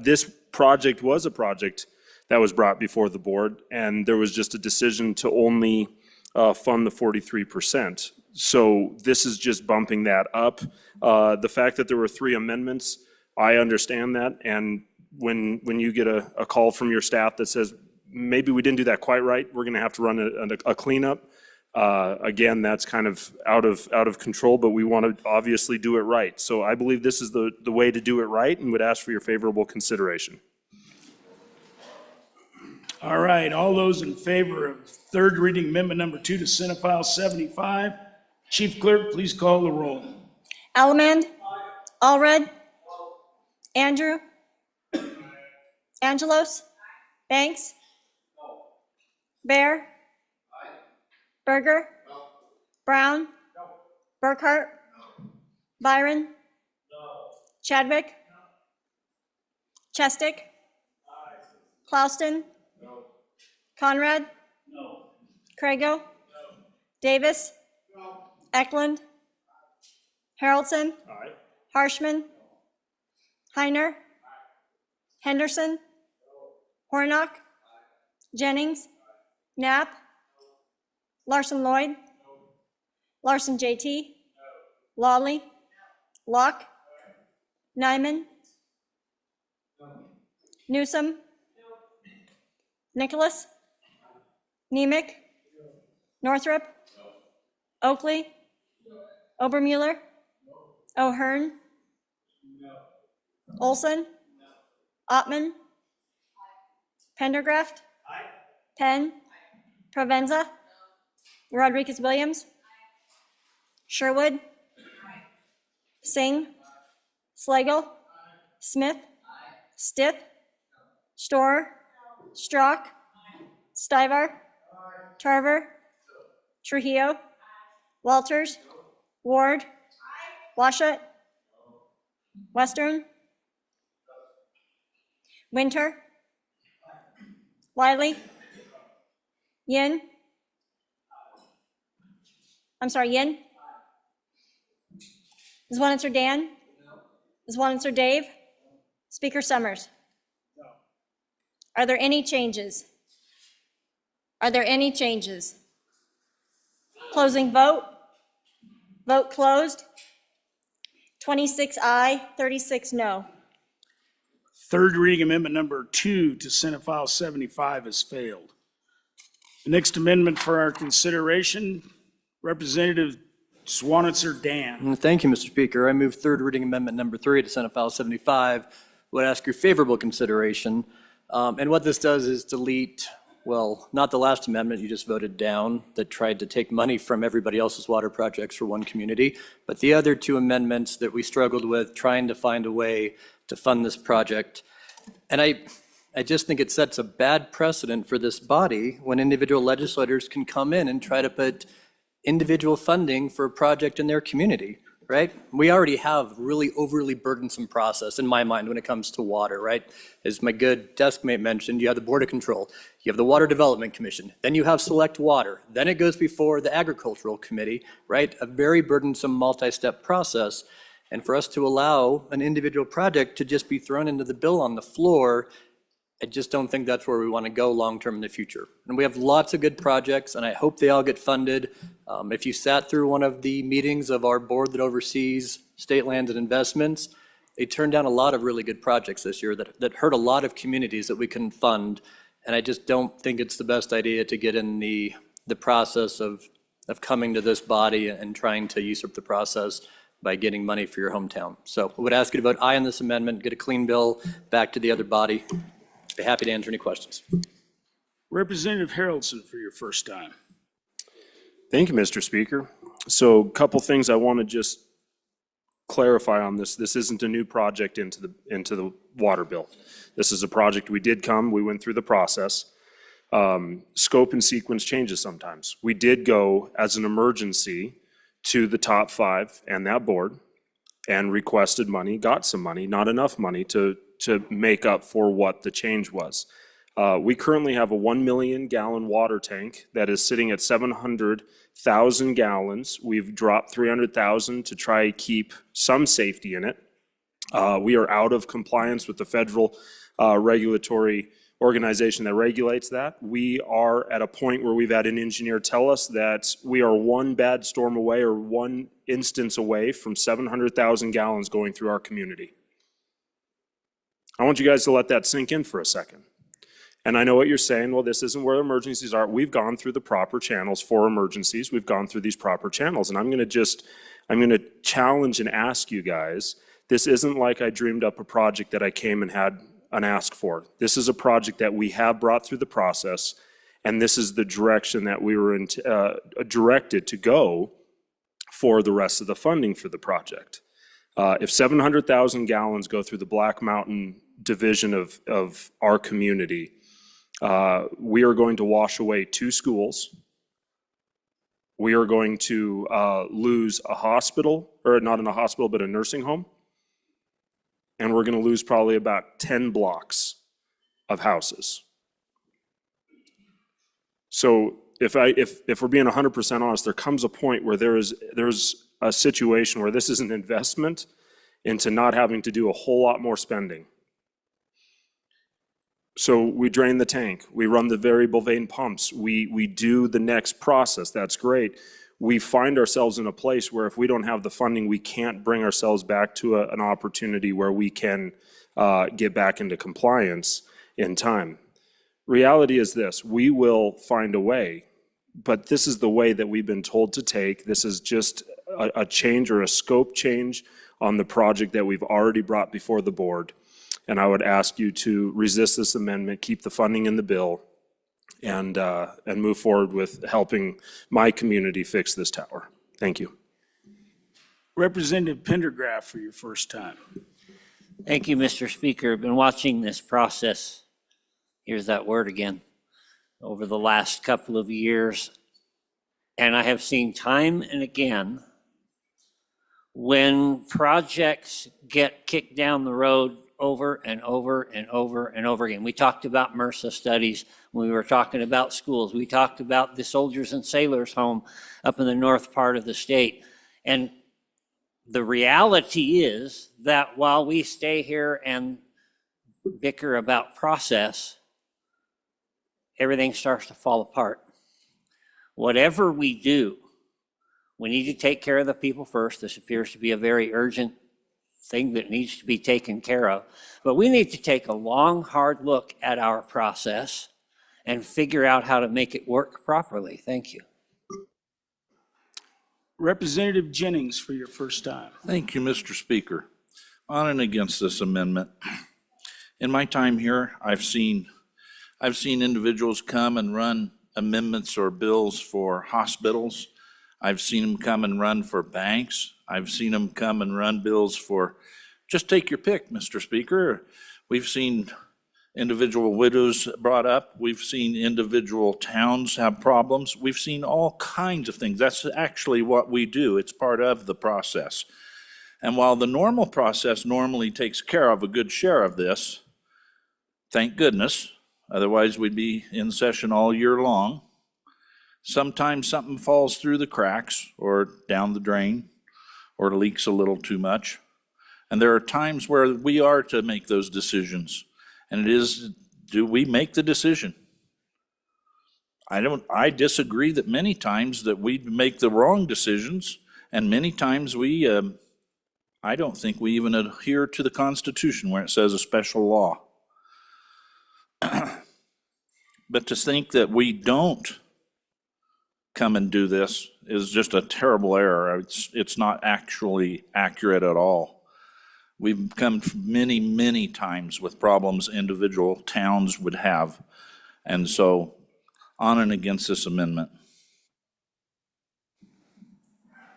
This project was a project that was brought before the board, and there was just a decision to only fund the 43%. So this is just bumping that up. The fact that there were 3 amendments, I understand that. And when you get a call from your staff that says, maybe we didn't do that quite right, we're going to have to run a cleanup. Again, that's kind of out of control, but we want to obviously do it right. So I believe this is the way to do it right, and would ask for your favorable consideration. All right, all those in favor of third reading amendment number 2 to Senate File 75, Chief Clerk, please call the roll. Allemand? Allred? Andrew? Angelos? Banks? Bear? Berger? Brown? Burkhart? Byron? Chadwick? Chestick? Clouston? Conrad? Crago? Davis? Eklund? Haraldson? Harshman? Heiner? Henderson? Hornock? Jennings? Knapp? Larson Lloyd? Larson JT? Lawley? Locke? Nyman? Newsom? Nicholas? Nemec? Northrup? Oakley? Obermuller? O'Hearn? Olson? Ottman? Pendergraft? Penn? Provenza? Rodriguez-Williams? Sherwood? Singh? Slagle? Smith? Stiff? Storer? Strock? Stivar? Tarver? Trujillo? Walters? Ward? Washut? Western? Winter? Wiley? Yin? I'm sorry, Yin? Is one answer Dan? Is one answer Dave? Speaker Summers? Are there any changes? Are there any changes? Closing vote? Vote closed. 26 aye, 36 no. Third reading amendment number 2 to Senate File 75 has failed. The next amendment for our consideration, Representative Swanitzer Dan. Thank you, Mr. Speaker. I move third reading amendment number 3 to Senate File 75. Would ask your favorable consideration. And what this does is delete Well, not the last amendment you just voted down that tried to take money from everybody else's water projects for one community, but the other two amendments that we struggled with trying to find a way to fund this project. And I just think it sets a bad precedent for this body when individual legislators can come in and try to put individual funding for a project in their community, right? We already have really overly burdensome process in my mind when it comes to water, right? As my good desk mate mentioned, you have the Board of Control, you have the Water Development Commission, then you have Select Water, then it goes before the Agricultural Committee, right? A very burdensome multi-step process. And for us to allow an individual project to just be thrown into the bill on the floor, I just don't think that's where we want to go long-term in the future. And we have lots of good projects, and I hope they all get funded. If you sat through one of the meetings of our board that oversees state lands and investments, they turned down a lot of really good projects this year that hurt a lot of communities that we couldn't fund. And I just don't think it's the best idea to get in the process of coming to this body and trying to usurp the process by getting money for your hometown. So I would ask you to vote aye on this amendment, get a clean bill back to the other body. Be happy to answer any questions. Representative Harrelson for your first time. Thank you, Mr. Speaker. So a couple things I want to just clarify on this. This isn't a new project into the water bill. This is a project we went through the process. Scope and sequence changes sometimes. We did go as an emergency to the top 5 and that board and requested money, got some money, not enough money to make up for what the change was. We currently have a 1 million gallon water tank that is sitting at 700,000 gallons. We've dropped 300,000 to try to keep some safety in it. We are out of compliance with the federal regulatory organization that regulates that. We are at a point where we've had an engineer tell us that we are one bad storm away or one instance away from 700,000 gallons going through our community. I want you guys to let that sink in for a second. And I know what you're saying, well, this isn't where emergencies are. We've gone through the proper channels for emergencies. We've gone through these proper channels. And I'm going to challenge and ask you guys, this isn't like I dreamed up a project that I came and had an ask for. This is a project that we have brought through the process, and this is the direction that we were directed to go for the rest of the funding for the project. If 700,000 gallons go through the Black Mountain division of our community, we are going to wash away 2 schools. We are going to lose a hospital, or not in a hospital, but a nursing home. And we're going to lose probably about 10 blocks of houses. So if we're being 100% honest, there comes a point where there's a situation where this is an investment into not having to do a whole lot more spending. So we drain the tank, we run the variable vane pumps, we do the next process, that's great. We find ourselves in a place where if we don't have the funding, we can't bring ourselves back to an opportunity where we can get back into compliance in time. Reality is this, we will find a way, but this is the way that we've been told to take. This is just a change or a scope change on the project that we've already brought before the board. And I would ask you to resist this amendment, keep the funding in the bill, and move forward with helping my community fix this tower. Thank you. Representative Pendergraft for your first time. Thank you, Mr. Speaker. I've been watching this process, here's that word again, over the last couple of years. And I have seen time and again when projects get kicked down the road over and over and over and over again. We talked about MRSA studies when we were talking about schools. We talked about the Soldiers and Sailors Home up in the north part of the state. And the reality is that while we stay here and bicker about process, everything starts to fall apart. Whatever we do, we need to take care of the people first. This appears to be a very urgent thing that needs to be taken care of. But we need to take a long, hard look at our process and figure out how to make it work properly. Thank you. Representative Jennings for your first time. Thank you, Mr. Speaker. On and against this amendment. In my time here, I've seen I've seen individuals come and run amendments or bills for hospitals. I've seen them come and run for banks. I've seen them come and run bills for, just take your pick, Mr. Speaker. We've seen individual widows brought up. We've seen individual towns have problems. We've seen all kinds of things. That's actually what we do. It's part of the process. And while the normal process normally takes care of a good share of this, thank goodness, otherwise we'd be in session all year long. Sometimes something falls through the cracks or down the drain or leaks a little too much. And there are times where we are to make those decisions. And it is, do we make the decision? I disagree that many times that we make the wrong decisions, and many times I don't think we even adhere to the Constitution where it says a special law. But to think that we don't come and do this is just a terrible error. It's not actually accurate at all. We've come many, many times with problems individual towns would have. And so on and against this amendment.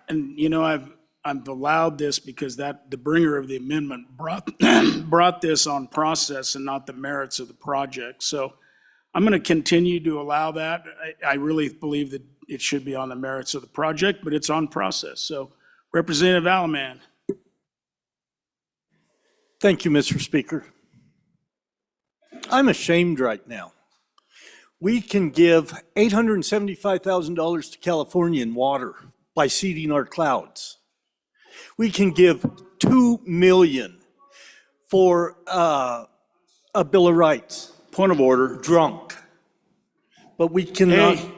And, you know, I've allowed this because the bringer of the amendment brought this on process and not the merits of the project. So I'm going to continue to allow that. I really believe that it should be on the merits of the project, but it's on process. So Representative Alaman. Thank you, Mr. Speaker. I'm ashamed right now. We can give $875,000 to California in water by seeding our clouds. We can give $2 million for a Bill of Rights. Point of order. Drunk. But we cannot. Hey.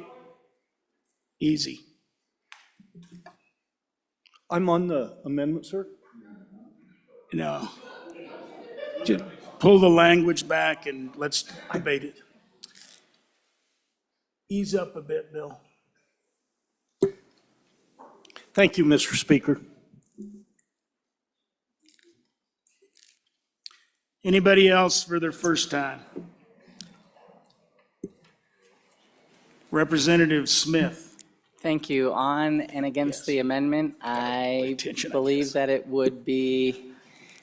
Easy. I'm on the amendment, sir? No. Just pull the language back and let's debate it. Ease up a bit, Bill. Thank you, Mr. Speaker. Anybody else for their first time? Representative Smith. Thank you. On and against the amendment, I believe that it would be,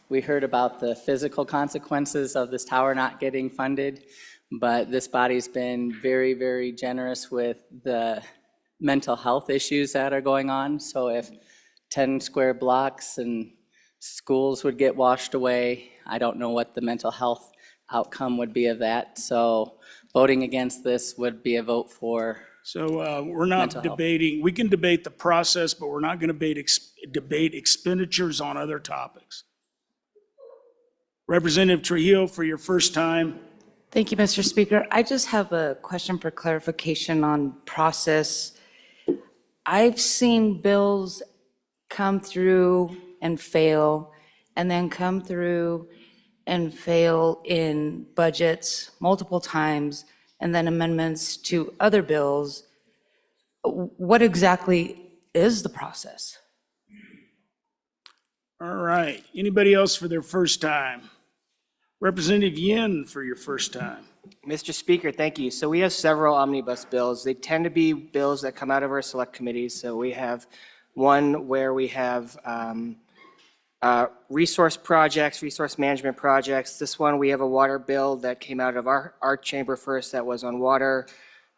we heard about the physical consequences of this tower not getting funded, but this body's been very, very generous with the mental health issues that are going on. So if 10 square blocks and schools would get washed away, I don't know what the mental health outcome would be of that. So voting against this would be a vote for. So we're not debating, we can debate the process, but we're not going to debate expenditures on other topics. Representative Trujillo, for your first time. Thank you, Mr. Speaker. I just have a question for clarification on process. I've seen bills come through and fail, and then come through and fail in budgets multiple times, and then amendments to other bills. What exactly is the process? All right. Anybody else for their first time? Representative Yin for your first time. Mr. Speaker, thank you. So we have several omnibus bills. They tend to be bills that come out of our select committees. So we have one where we have resource projects, resource management projects. This one, we have a water bill that came out of our chamber first that was on water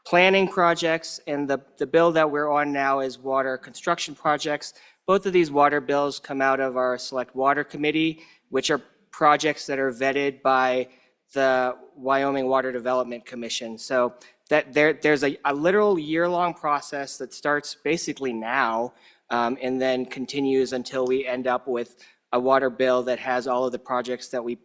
planning projects. And the bill that we're on now is water construction projects. Both of these water bills come out of our select water committee, which are projects that are vetted by the Wyoming Water Development Commission. So that there's a literal year-long process that starts basically now and then continues until we end up with a water bill that has all of the projects that we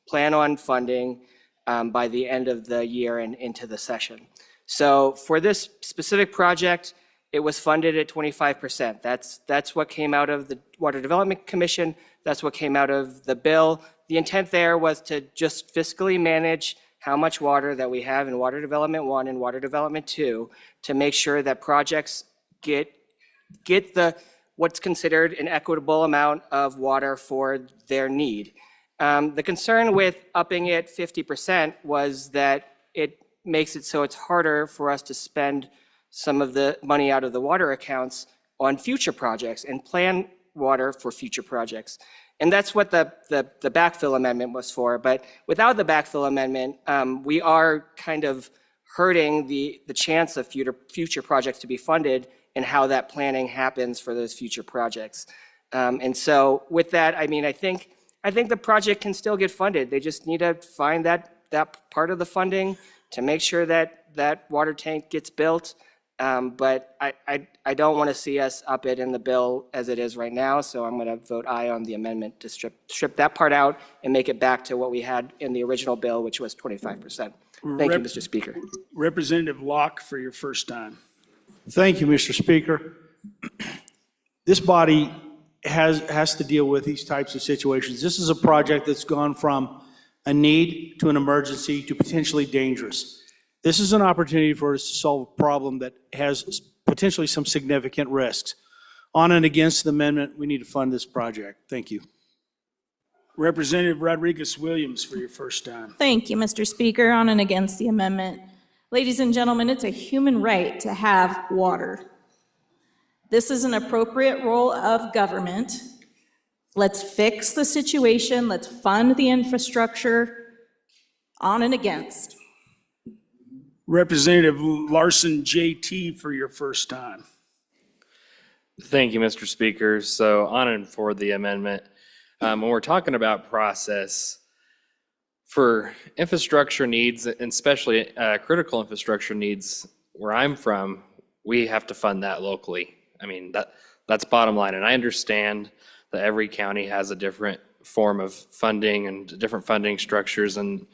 plan on funding by the end of the year and into the session. So for this specific project, it was funded at 25%. That's what came out of the Water Development Commission. That's what came out of the bill. The intent there was to just fiscally manage how much water that we have in Water Development 1 and Water Development 2 to make sure that projects get what's considered an equitable amount of water for their need. The concern with upping it 50% was that it makes it so it's harder for us to spend some of the money out of the water accounts on future projects and plan water for future projects. And that's what the backfill amendment was for. But without the backfill amendment, we are kind of hurting the chance of future projects to be funded and how that planning happens for those future projects. And so with that, I mean, I think the project can still get funded. They just need to find that part of the funding to make sure that that water tank gets built. But I don't want to see us up it in the bill as it is right now, so I'm going to vote aye on the amendment to strip that part out and make it back to what we had in the original bill, which was 25%. Thank you, Mr. Speaker. Representative Locke for your first time. Thank you, Mr. Speaker. This body has to deal with these types of situations. This is a project that's gone from a need to an emergency to potentially dangerous. This is an opportunity for us to solve a problem that has potentially some significant risks. On and against the amendment, we need to fund this project. Thank you. Representative Rodriguez-Williams for your first time. Thank you, Mr. Speaker. On and against the amendment. Ladies and gentlemen, it's a human right to have water. This is an appropriate role of government. Let's fix the situation. Let's fund the infrastructure. On and against. Representative Larson JT for your first time. Thank you, Mr. Speaker. So on and for the amendment. When we're talking about process, for infrastructure needs, and especially critical infrastructure needs where I'm from, we have to fund that locally. I mean, that's bottom line. And I understand that every county has a different form of funding and different funding structures, and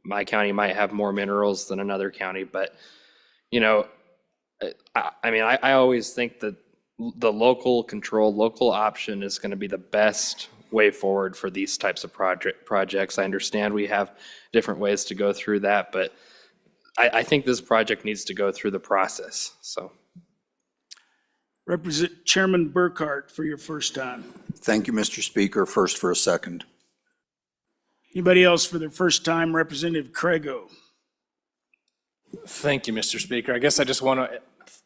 my county might have more minerals than another county. But, you know, I always think that the local control, local option is going to be the best way forward for these types of projects. I understand we have different ways to go through that, but I think this project needs to go through the process, so. Chairman Burkhart for your first time. Thank you, Mr. Speaker. First for a second. Anybody else for their first time? Representative Craigo. Thank you, Mr. Speaker. I guess I just want to,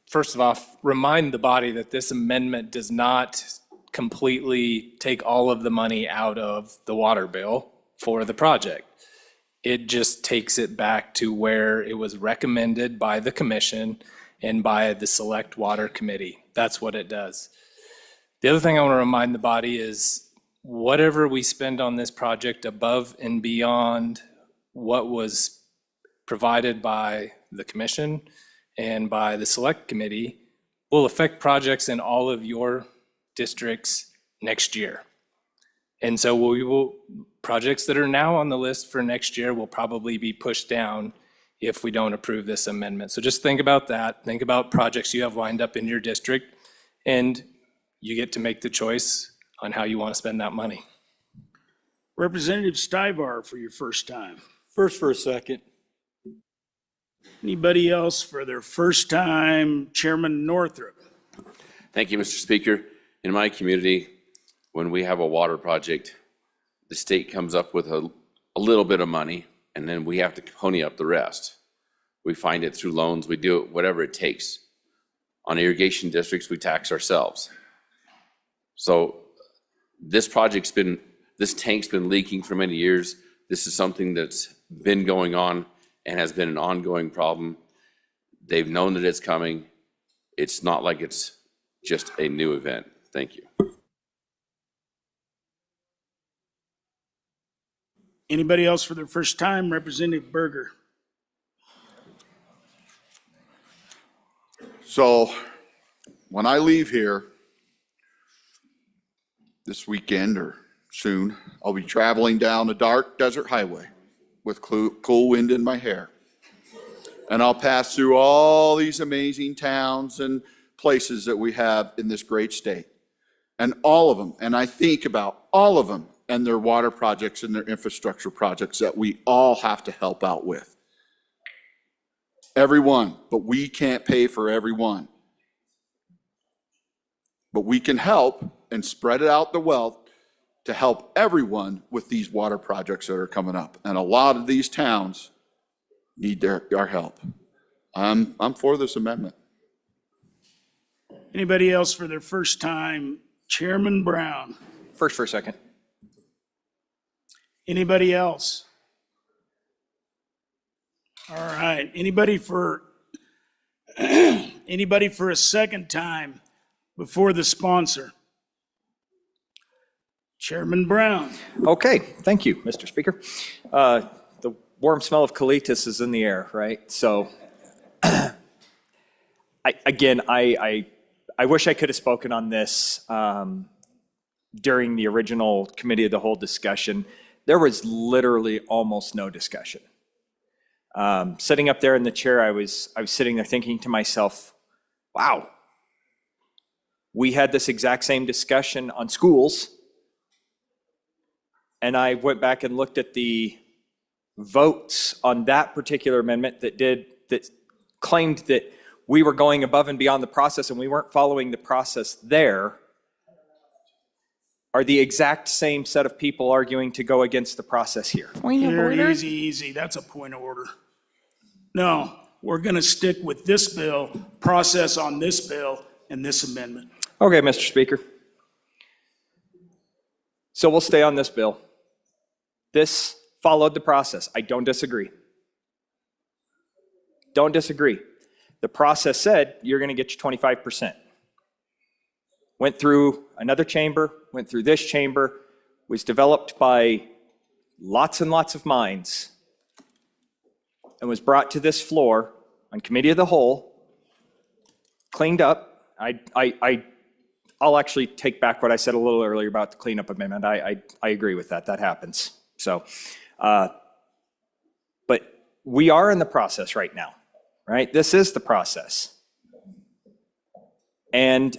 first of all, remind the body that this amendment does not completely take all of the money out of the water bill for the project. It just takes it back to where it was recommended by the commission and by the Select Water Committee. That's what it does. The other thing I want to remind the body is whatever we spend on this project above and beyond what was provided by the commission and by the Select Committee will affect projects in all of your districts next year. And so projects that are now on the list for next year will probably be pushed down if we don't approve this amendment. So just think about that. Think about projects you have lined up in your district, and you get to make the choice on how you want to spend that money. Representative Stivar for your first time. First for a second. Anybody else for their first time? Chairman Northrup. Thank you, Mr. Speaker. In my community, when we have a water project, the state comes up with a little bit of money, and then we have to pony up the rest. We find it through loans, we do it, whatever it takes. On irrigation districts, we tax ourselves. So this tank's been leaking for many years. This is something that's been going on and has been an ongoing problem. They've known that it's coming. It's not like it's just a new event. Thank you. Anybody else for their first time? Representative Berger. So when I leave here this weekend or soon, I'll be traveling down a dark desert highway with cool wind in my hair. And I'll pass through all these amazing towns and places that we have in this great state. And all of them, and I think about all of them and their water projects and their infrastructure projects that we all have to help out with. Everyone, but we can't pay for everyone. But we can help and spread out the wealth to help everyone with these water projects that are coming up. And a lot of these towns need our help. I'm for this amendment. Anybody else for their first time? Chairman Brown. First for a second. Anybody else? All right. Anybody for a second time before the sponsor? Chairman Brown. Okay, thank you, Mr. Speaker. The warm smell of colitis is in the air, right? So, I wish I could have spoken on this during the original committee of the whole discussion. There was literally almost no discussion. Sitting up there in the chair, I was sitting there thinking to myself, wow, we had this exact same discussion on schools. And I went back and looked at the votes on that particular amendment that claimed that we were going above and beyond the process and we weren't following the process there, are the exact same set of people arguing to go against the process here. Point of Here, order? easy. That's a point of order. No, we're going to stick with this bill, process on this bill and this amendment. Okay, Mr. Speaker. So we'll stay on this bill. This followed the process. I don't disagree. Don't disagree. The process said you're going to get your 25%. Went through another chamber, went through this chamber, was developed by lots and lots of minds, and was brought to this floor on committee of the whole, cleaned up. I'll actually take back what I said a little earlier about the cleanup amendment. I agree with that. That happens. So, but we are in the process right now, right? This is the process. And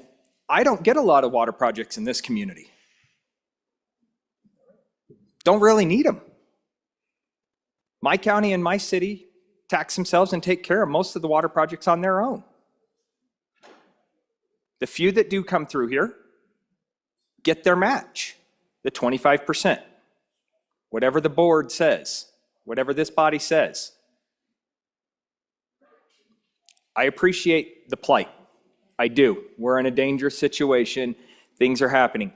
I don't get a lot of water projects in this community. Don't really need them. My county and my city tax themselves and take care of most of the water projects on their own. The few that do come through here get their match, the 25%. Whatever the board says, whatever this body says. I appreciate the plight. I do. We're in a dangerous situation. Things are happening.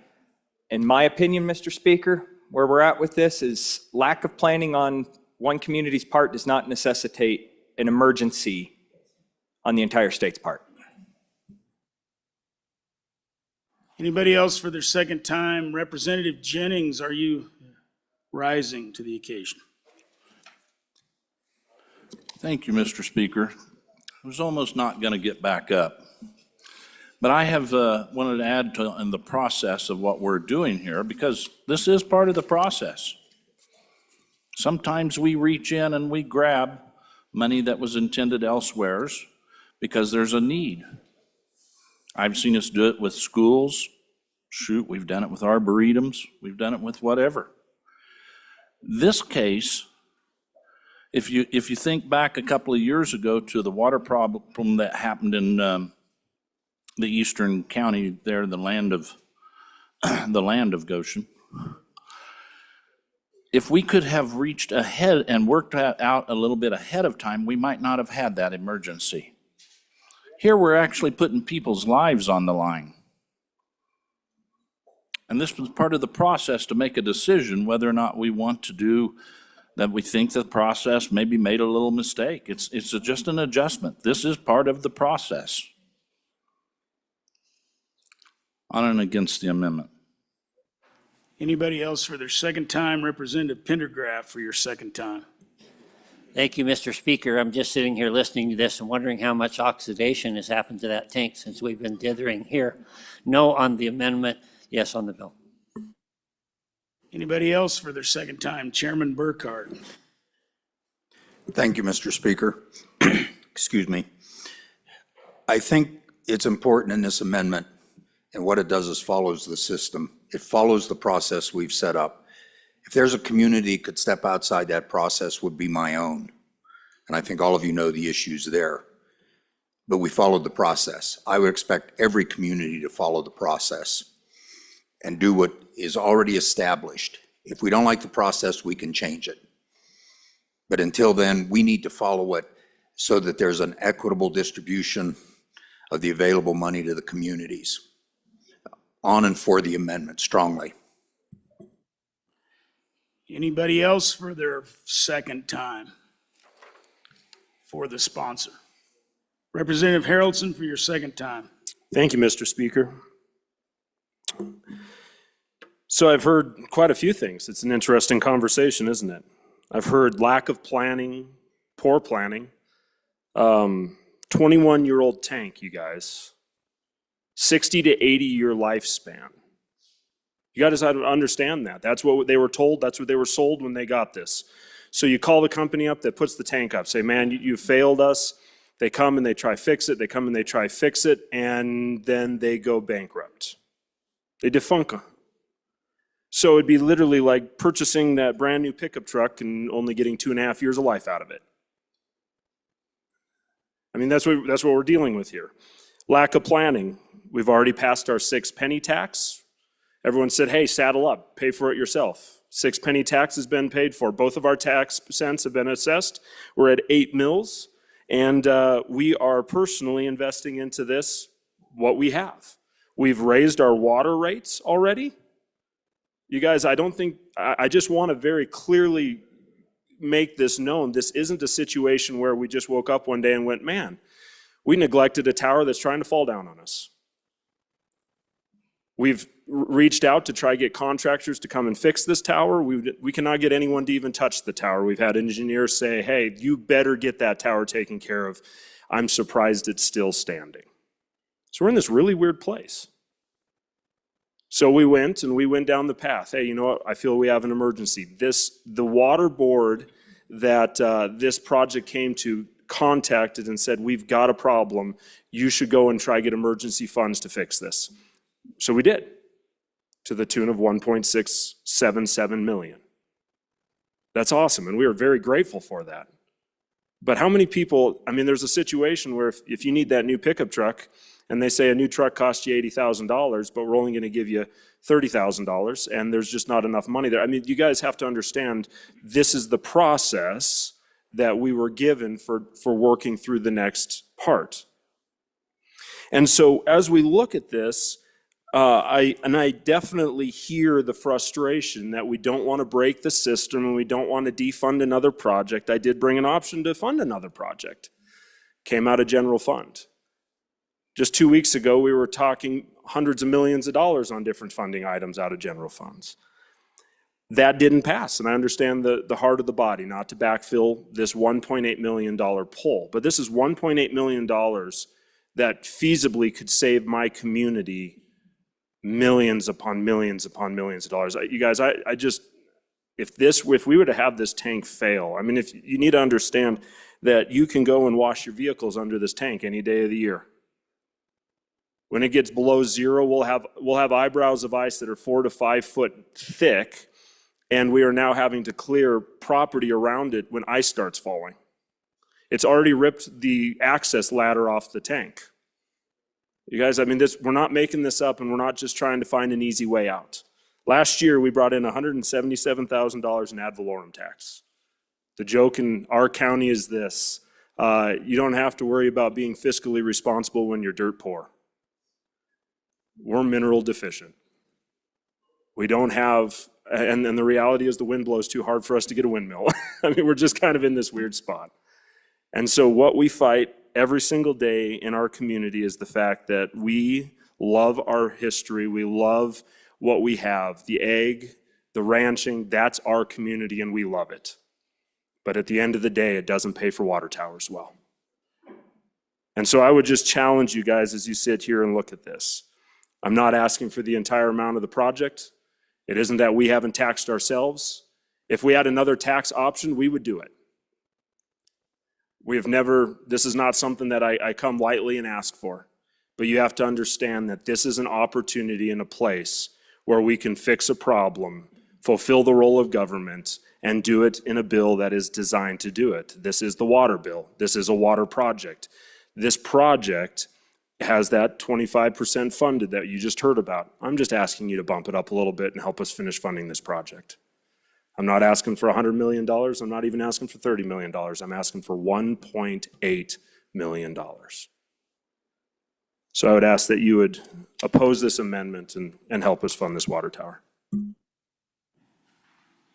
In my opinion, Mr. Speaker, where we're at with this is lack of planning on one community's part does not necessitate an emergency on the entire state's part. Anybody else for their second time? Representative Jennings, are you rising to the occasion? Thank you, Mr. Speaker. I was almost not going to get back up. But I have wanted to add to in the process of what we're doing here, because this is part of the process. Sometimes we reach in and we grab money that was intended elsewhere because there's a need. I've seen us do it with schools. Shoot, we've done it with arboretums. We've done it with whatever. This case, if you think back a couple of years ago to the water problem that happened in the eastern county there, the land of Goshen, if we could have reached ahead and worked that out a little bit ahead of time, we might not have had that emergency. Here we're actually putting people's lives on the line. And this was part of the process to make a decision whether or not we want to do that. We think the process maybe made a little mistake. It's just an adjustment. This is part of the process. On and against the amendment. Anybody else for their second time? Representative Pendergraft for your second time. Thank you, Mr. Speaker. I'm just sitting here listening to this and wondering how much oxidation has happened to that tank since we've been dithering here. No on the amendment, yes on the bill. Anybody else for their second time? Chairman Burkhardt. Thank you, Mr. Speaker. Excuse me. I think it's important in this amendment, and what it does is follows the system. It follows the process we've set up. If there's a community that could step outside that process, would be my own. And I think all of you know the issues there. But we followed the process. I would expect every community to follow the process and do what is already established. If we don't like the process, we can change it. But until then, we need to follow it so that there's an equitable distribution of the available money to the communities. On and for the amendment strongly. Anybody else for their second time for the sponsor? Representative Harrelson for your second time. Thank you, Mr. Speaker. So I've heard quite a few things. It's an interesting conversation, isn't it? I've heard lack of planning, poor planning, 21-year-old tank, you guys, 60 to 80-year lifespan. You guys have to understand that. That's what they were told. That's what they were sold when they got this. So you call the company up that puts the tank up, say, man, you failed us. They come and they try fix it. They come and they try fix it, and then they go bankrupt. They defunct. So it'd be literally like purchasing that brand new pickup truck and only getting 2.5 years of life out of it. I mean, that's what we're dealing with here. Lack of planning. We've already passed our 6-penny tax. Everyone said, hey, saddle up, pay for it yourself. 6-penny tax has been paid for. Both of our tax cents have been assessed. We're at 8 mills, and we are personally investing into this, what we have. We've raised our water rates already. You guys, I just want to very clearly make this known. This isn't a situation where we just woke up one day and went, man, we neglected a tower that's trying to fall down on us. We've reached out to try to get contractors to come and fix this tower. We cannot get anyone to even touch the tower. We've had engineers say, hey, you better get that tower taken care of. I'm surprised it's still standing. So we're in this really weird place. So we went down the path. Hey, you know what? I feel we have an emergency. The water board that this project came to contacted and said, we've got a problem. You should go and try to get emergency funds to fix this. So we did, to the tune of $1.677 million. That's awesome, and we are very grateful for that. But how many people, I mean, there's a situation where if you need that new pickup truck, and they say a new truck costs you $80,000, but we're only going to give you $30,000, and there's just not enough money there. I mean, you guys have to understand, this is the process that we were given for working through the next part. And so as we look at this, I definitely hear the frustration that we don't want to break the system and we don't want to defund another project. I did bring an option to fund another project. Came out of general fund. Just 2 weeks ago, we were talking hundreds of millions of dollars on different funding items out of general funds. That didn't pass, and I understand the heart of the body, not to backfill this $1.8 million pull, but this is $1.8 million that feasibly could save my community millions upon millions upon millions of dollars. You guys, I just, if we were to have this tank fail, I mean, if you need to understand that you can go and wash your vehicles under this tank any day of the year. When it gets below zero, we'll have eyebrows of ice that are 4 to 5 foot thick, and we are now having to clear property around it when ice starts falling. It's already ripped the access ladder off the tank. You guys, I mean, we're not making this up, and we're not just trying to find an easy way out. Last year, we brought in $177,000 in ad valorem tax. The joke in our county is this: you don't have to worry about being fiscally responsible when you're dirt poor. We're mineral deficient. We don't have, and the reality is the wind blows too hard for us to get a windmill. I mean, we're just kind of in this weird spot. And so what we fight every single day in our community is the fact that we love our history. We love what we have. The ag, the ranching, that's our community, and we love it. But at the end of the day, it doesn't pay for water towers well. And so I would just challenge you guys as you sit here and look at this. I'm not asking for the entire amount of the project. It isn't that we haven't taxed ourselves. If we had another tax option, we would do it. This is not something that I come lightly and ask for. But you have to understand that this is an opportunity and a place where we can fix a problem, fulfill the role of government, and do it in a bill that is designed to do it. This is the water bill. This is a water project. This project has that 25% funded that you just heard about. I'm just asking you to bump it up a little bit and help us finish funding this project. I'm not asking for $100 million. I'm not even asking for $30 million. I'm asking for $1.8 million. So I would ask that you would oppose this amendment and help us fund this water tower.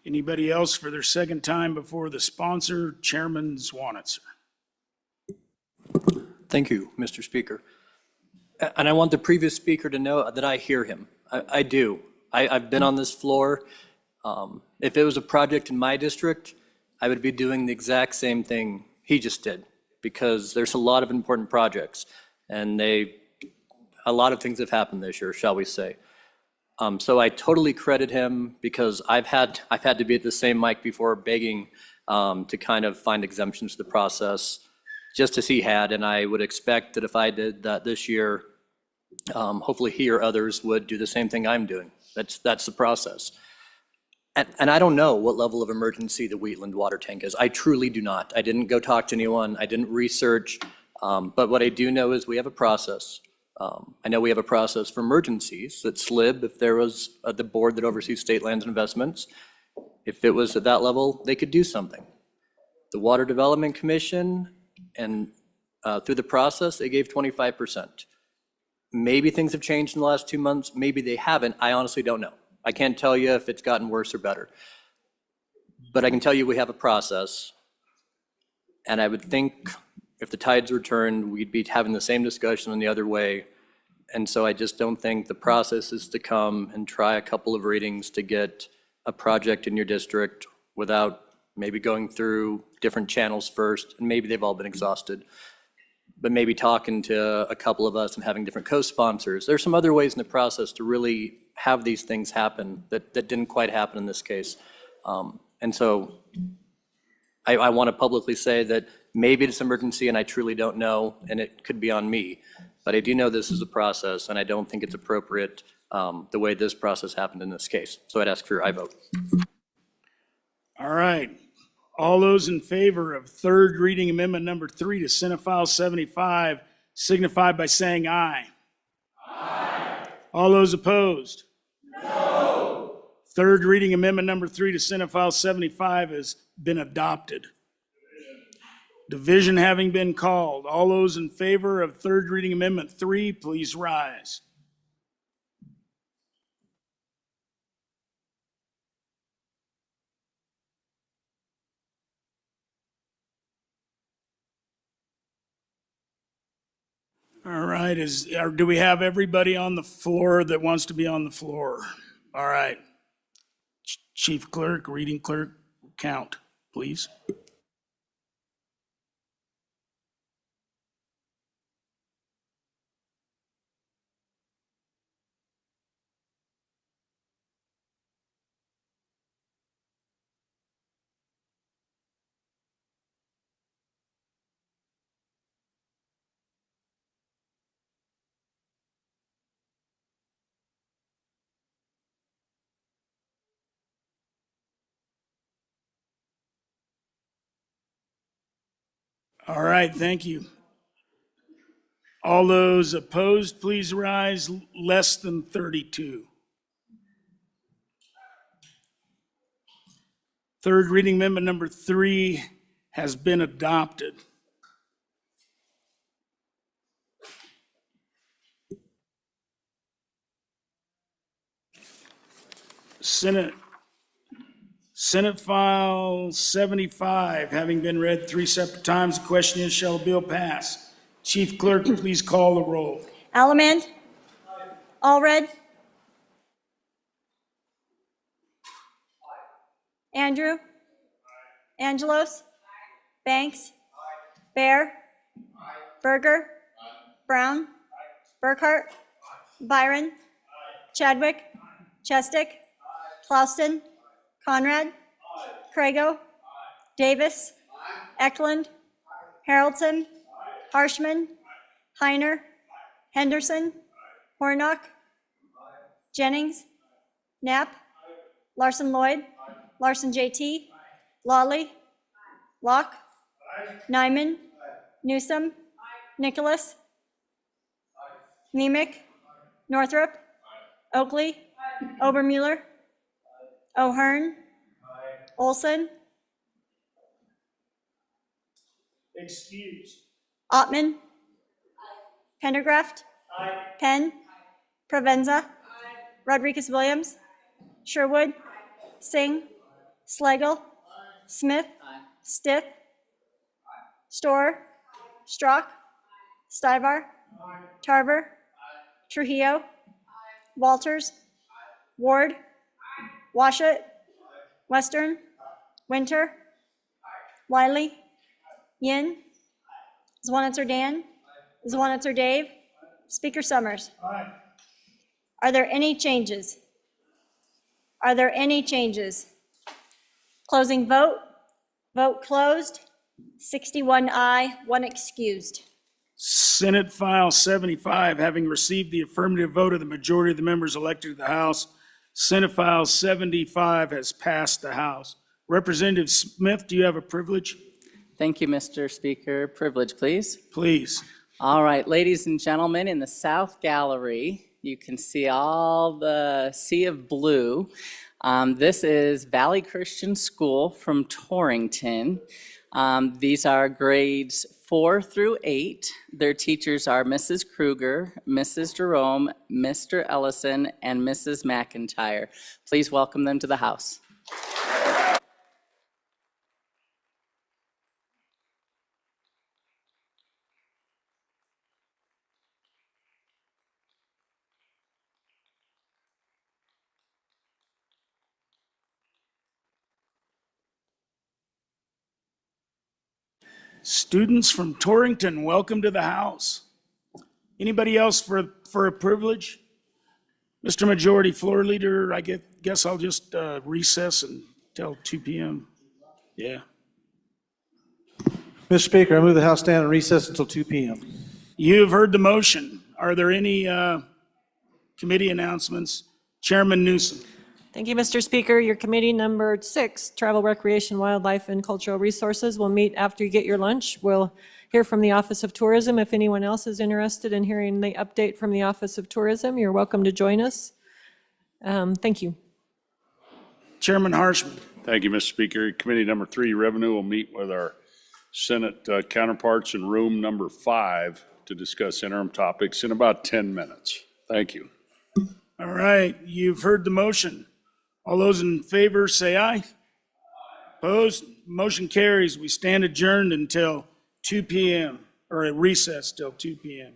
Anybody else for their second time before the sponsor, Chairman Zwanitzer? Thank you, Mr. Speaker. And I want the previous speaker to know that I hear him. I do. I've been on this floor. If it was a project in my district, I would be doing the exact same thing he just did, because there's a lot of important projects, and a lot of things have happened this year, shall we say. So I totally credit him, because I've had to be at the same mic before begging to kind of find exemptions to the process, just as he had, and I would expect that if I did that this year, hopefully he or others would do the same thing I'm doing. That's the process. And I don't know what level of emergency the Wheatland water tank is. I truly do not. I didn't go talk to anyone. I didn't research. But what I do know is we have a process. I know we have a process for emergencies that SLIB, if there was the board that oversees state lands and investments, if it was at that level, they could do something. The Water Development Commission, and through the process, they gave 25%. Maybe things have changed in the last 2 months. Maybe they haven't. I honestly don't know. I can't tell you if it's gotten worse or better. But I can tell you we have a process. And I would think if the tides returned, we'd be having the same discussion in the other way. And so I just don't think the process is to come and try a couple of readings to get a project in your district without maybe going through different channels first, and maybe they've all been exhausted. But maybe talking to a couple of us and having different co-sponsors. There's some other ways in the process to really have these things happen that didn't quite happen in this case. And so I want to publicly say that maybe it's emergency and I truly don't know, and it could be on me. But I do know this is a process, and I don't think it's appropriate the way this process happened in this case. So I'd ask for your aye vote. All right. All those in favor of third reading amendment number 3 to Senate File 75 signify by saying aye. Aye. All those opposed? No. Third reading amendment number 3 to Senate File 75 has been adopted. Division having been called, all those in favor of third reading amendment 3, please rise. All right, do we have everybody on the floor that wants to be on the floor? All right. Chief Clerk, Reading Clerk, count, please. All right, thank you. All those opposed, please rise. Less than 32. Third reading amendment number 3 has been adopted. Senate File 75, having been read 3 separate times, the question is, shall the bill pass? Chief Clerk, please call the roll. Allemande? Allred? Andrew? Angelos? Banks? Bear? Berger? Brown? Burkhart? Byron? Chadwick? Chestick? Clauston? Conrad? Crago? Davis? Eklund? Haraldson? Harshman? Heiner? Henderson? Hornock? Jennings? Knapp? Larson Lloyd? Larson JT? Lawley? Locke? Nyman? Newsom? Nicholas? Nemec? Northrup? Oakley? Obermuller? O'Hearn? Olson, Excused. Ottman, Pendergraft, Penn, Provenza, Rodriguez Williams, Sherwood, Singh, Slagle, Smith, Stith, Storr, Strock, Stivar, Tarver, Trujillo, Walters, Ward, Washut, Western, Winter, Wiley, Yin, Zwanitzer Dan, Zwanitzer Dave, Speaker Summers. Are there any changes? Are there any changes? Closing vote. Vote closed. 61 aye, 1 excused. Senate File 75, having received the affirmative vote of the majority of the members elected to the House, Senate File 75 has passed the House. Representative Smith, do you have a privilege? Thank you, Mr. Speaker. Privilege, please. Please. All right, ladies and gentlemen, in the South Gallery, you can see all the sea of blue. This is Valley Christian School from Torrington. These are grades 4 through 8. Their teachers are Mrs. Kruger, Mrs. Jerome, Mr. Ellison, and Mrs. McIntyre. Please welcome them to the House. Students from Torrington, welcome to the House. Anybody else for a privilege? Mr. Majority Floor Leader, I guess I'll just recess until 2 p.m. Yeah. Mr. Speaker, I move the House stand in recess until 2 p.m. You have heard the motion. Are there any committee announcements? Chairman Newsom. Thank you, Mr. Speaker. Your committee number 6, Travel, Recreation, Wildlife, and Cultural Resources, will meet after you get your lunch. We'll hear from the Office of Tourism. If anyone else is interested in hearing the update from the Office of Tourism, you're welcome to join us. Thank you. Chairman Harshman. Thank you, Mr. Speaker. Committee number 3, Revenue, will meet with our Senate counterparts in room number 5 to discuss interim topics in about 10 minutes. Thank you. All right, you've heard the motion. All those in favor say aye. Opposed? Motion carries. We stand adjourned until 2 p.m. or at recess till 2 p.m.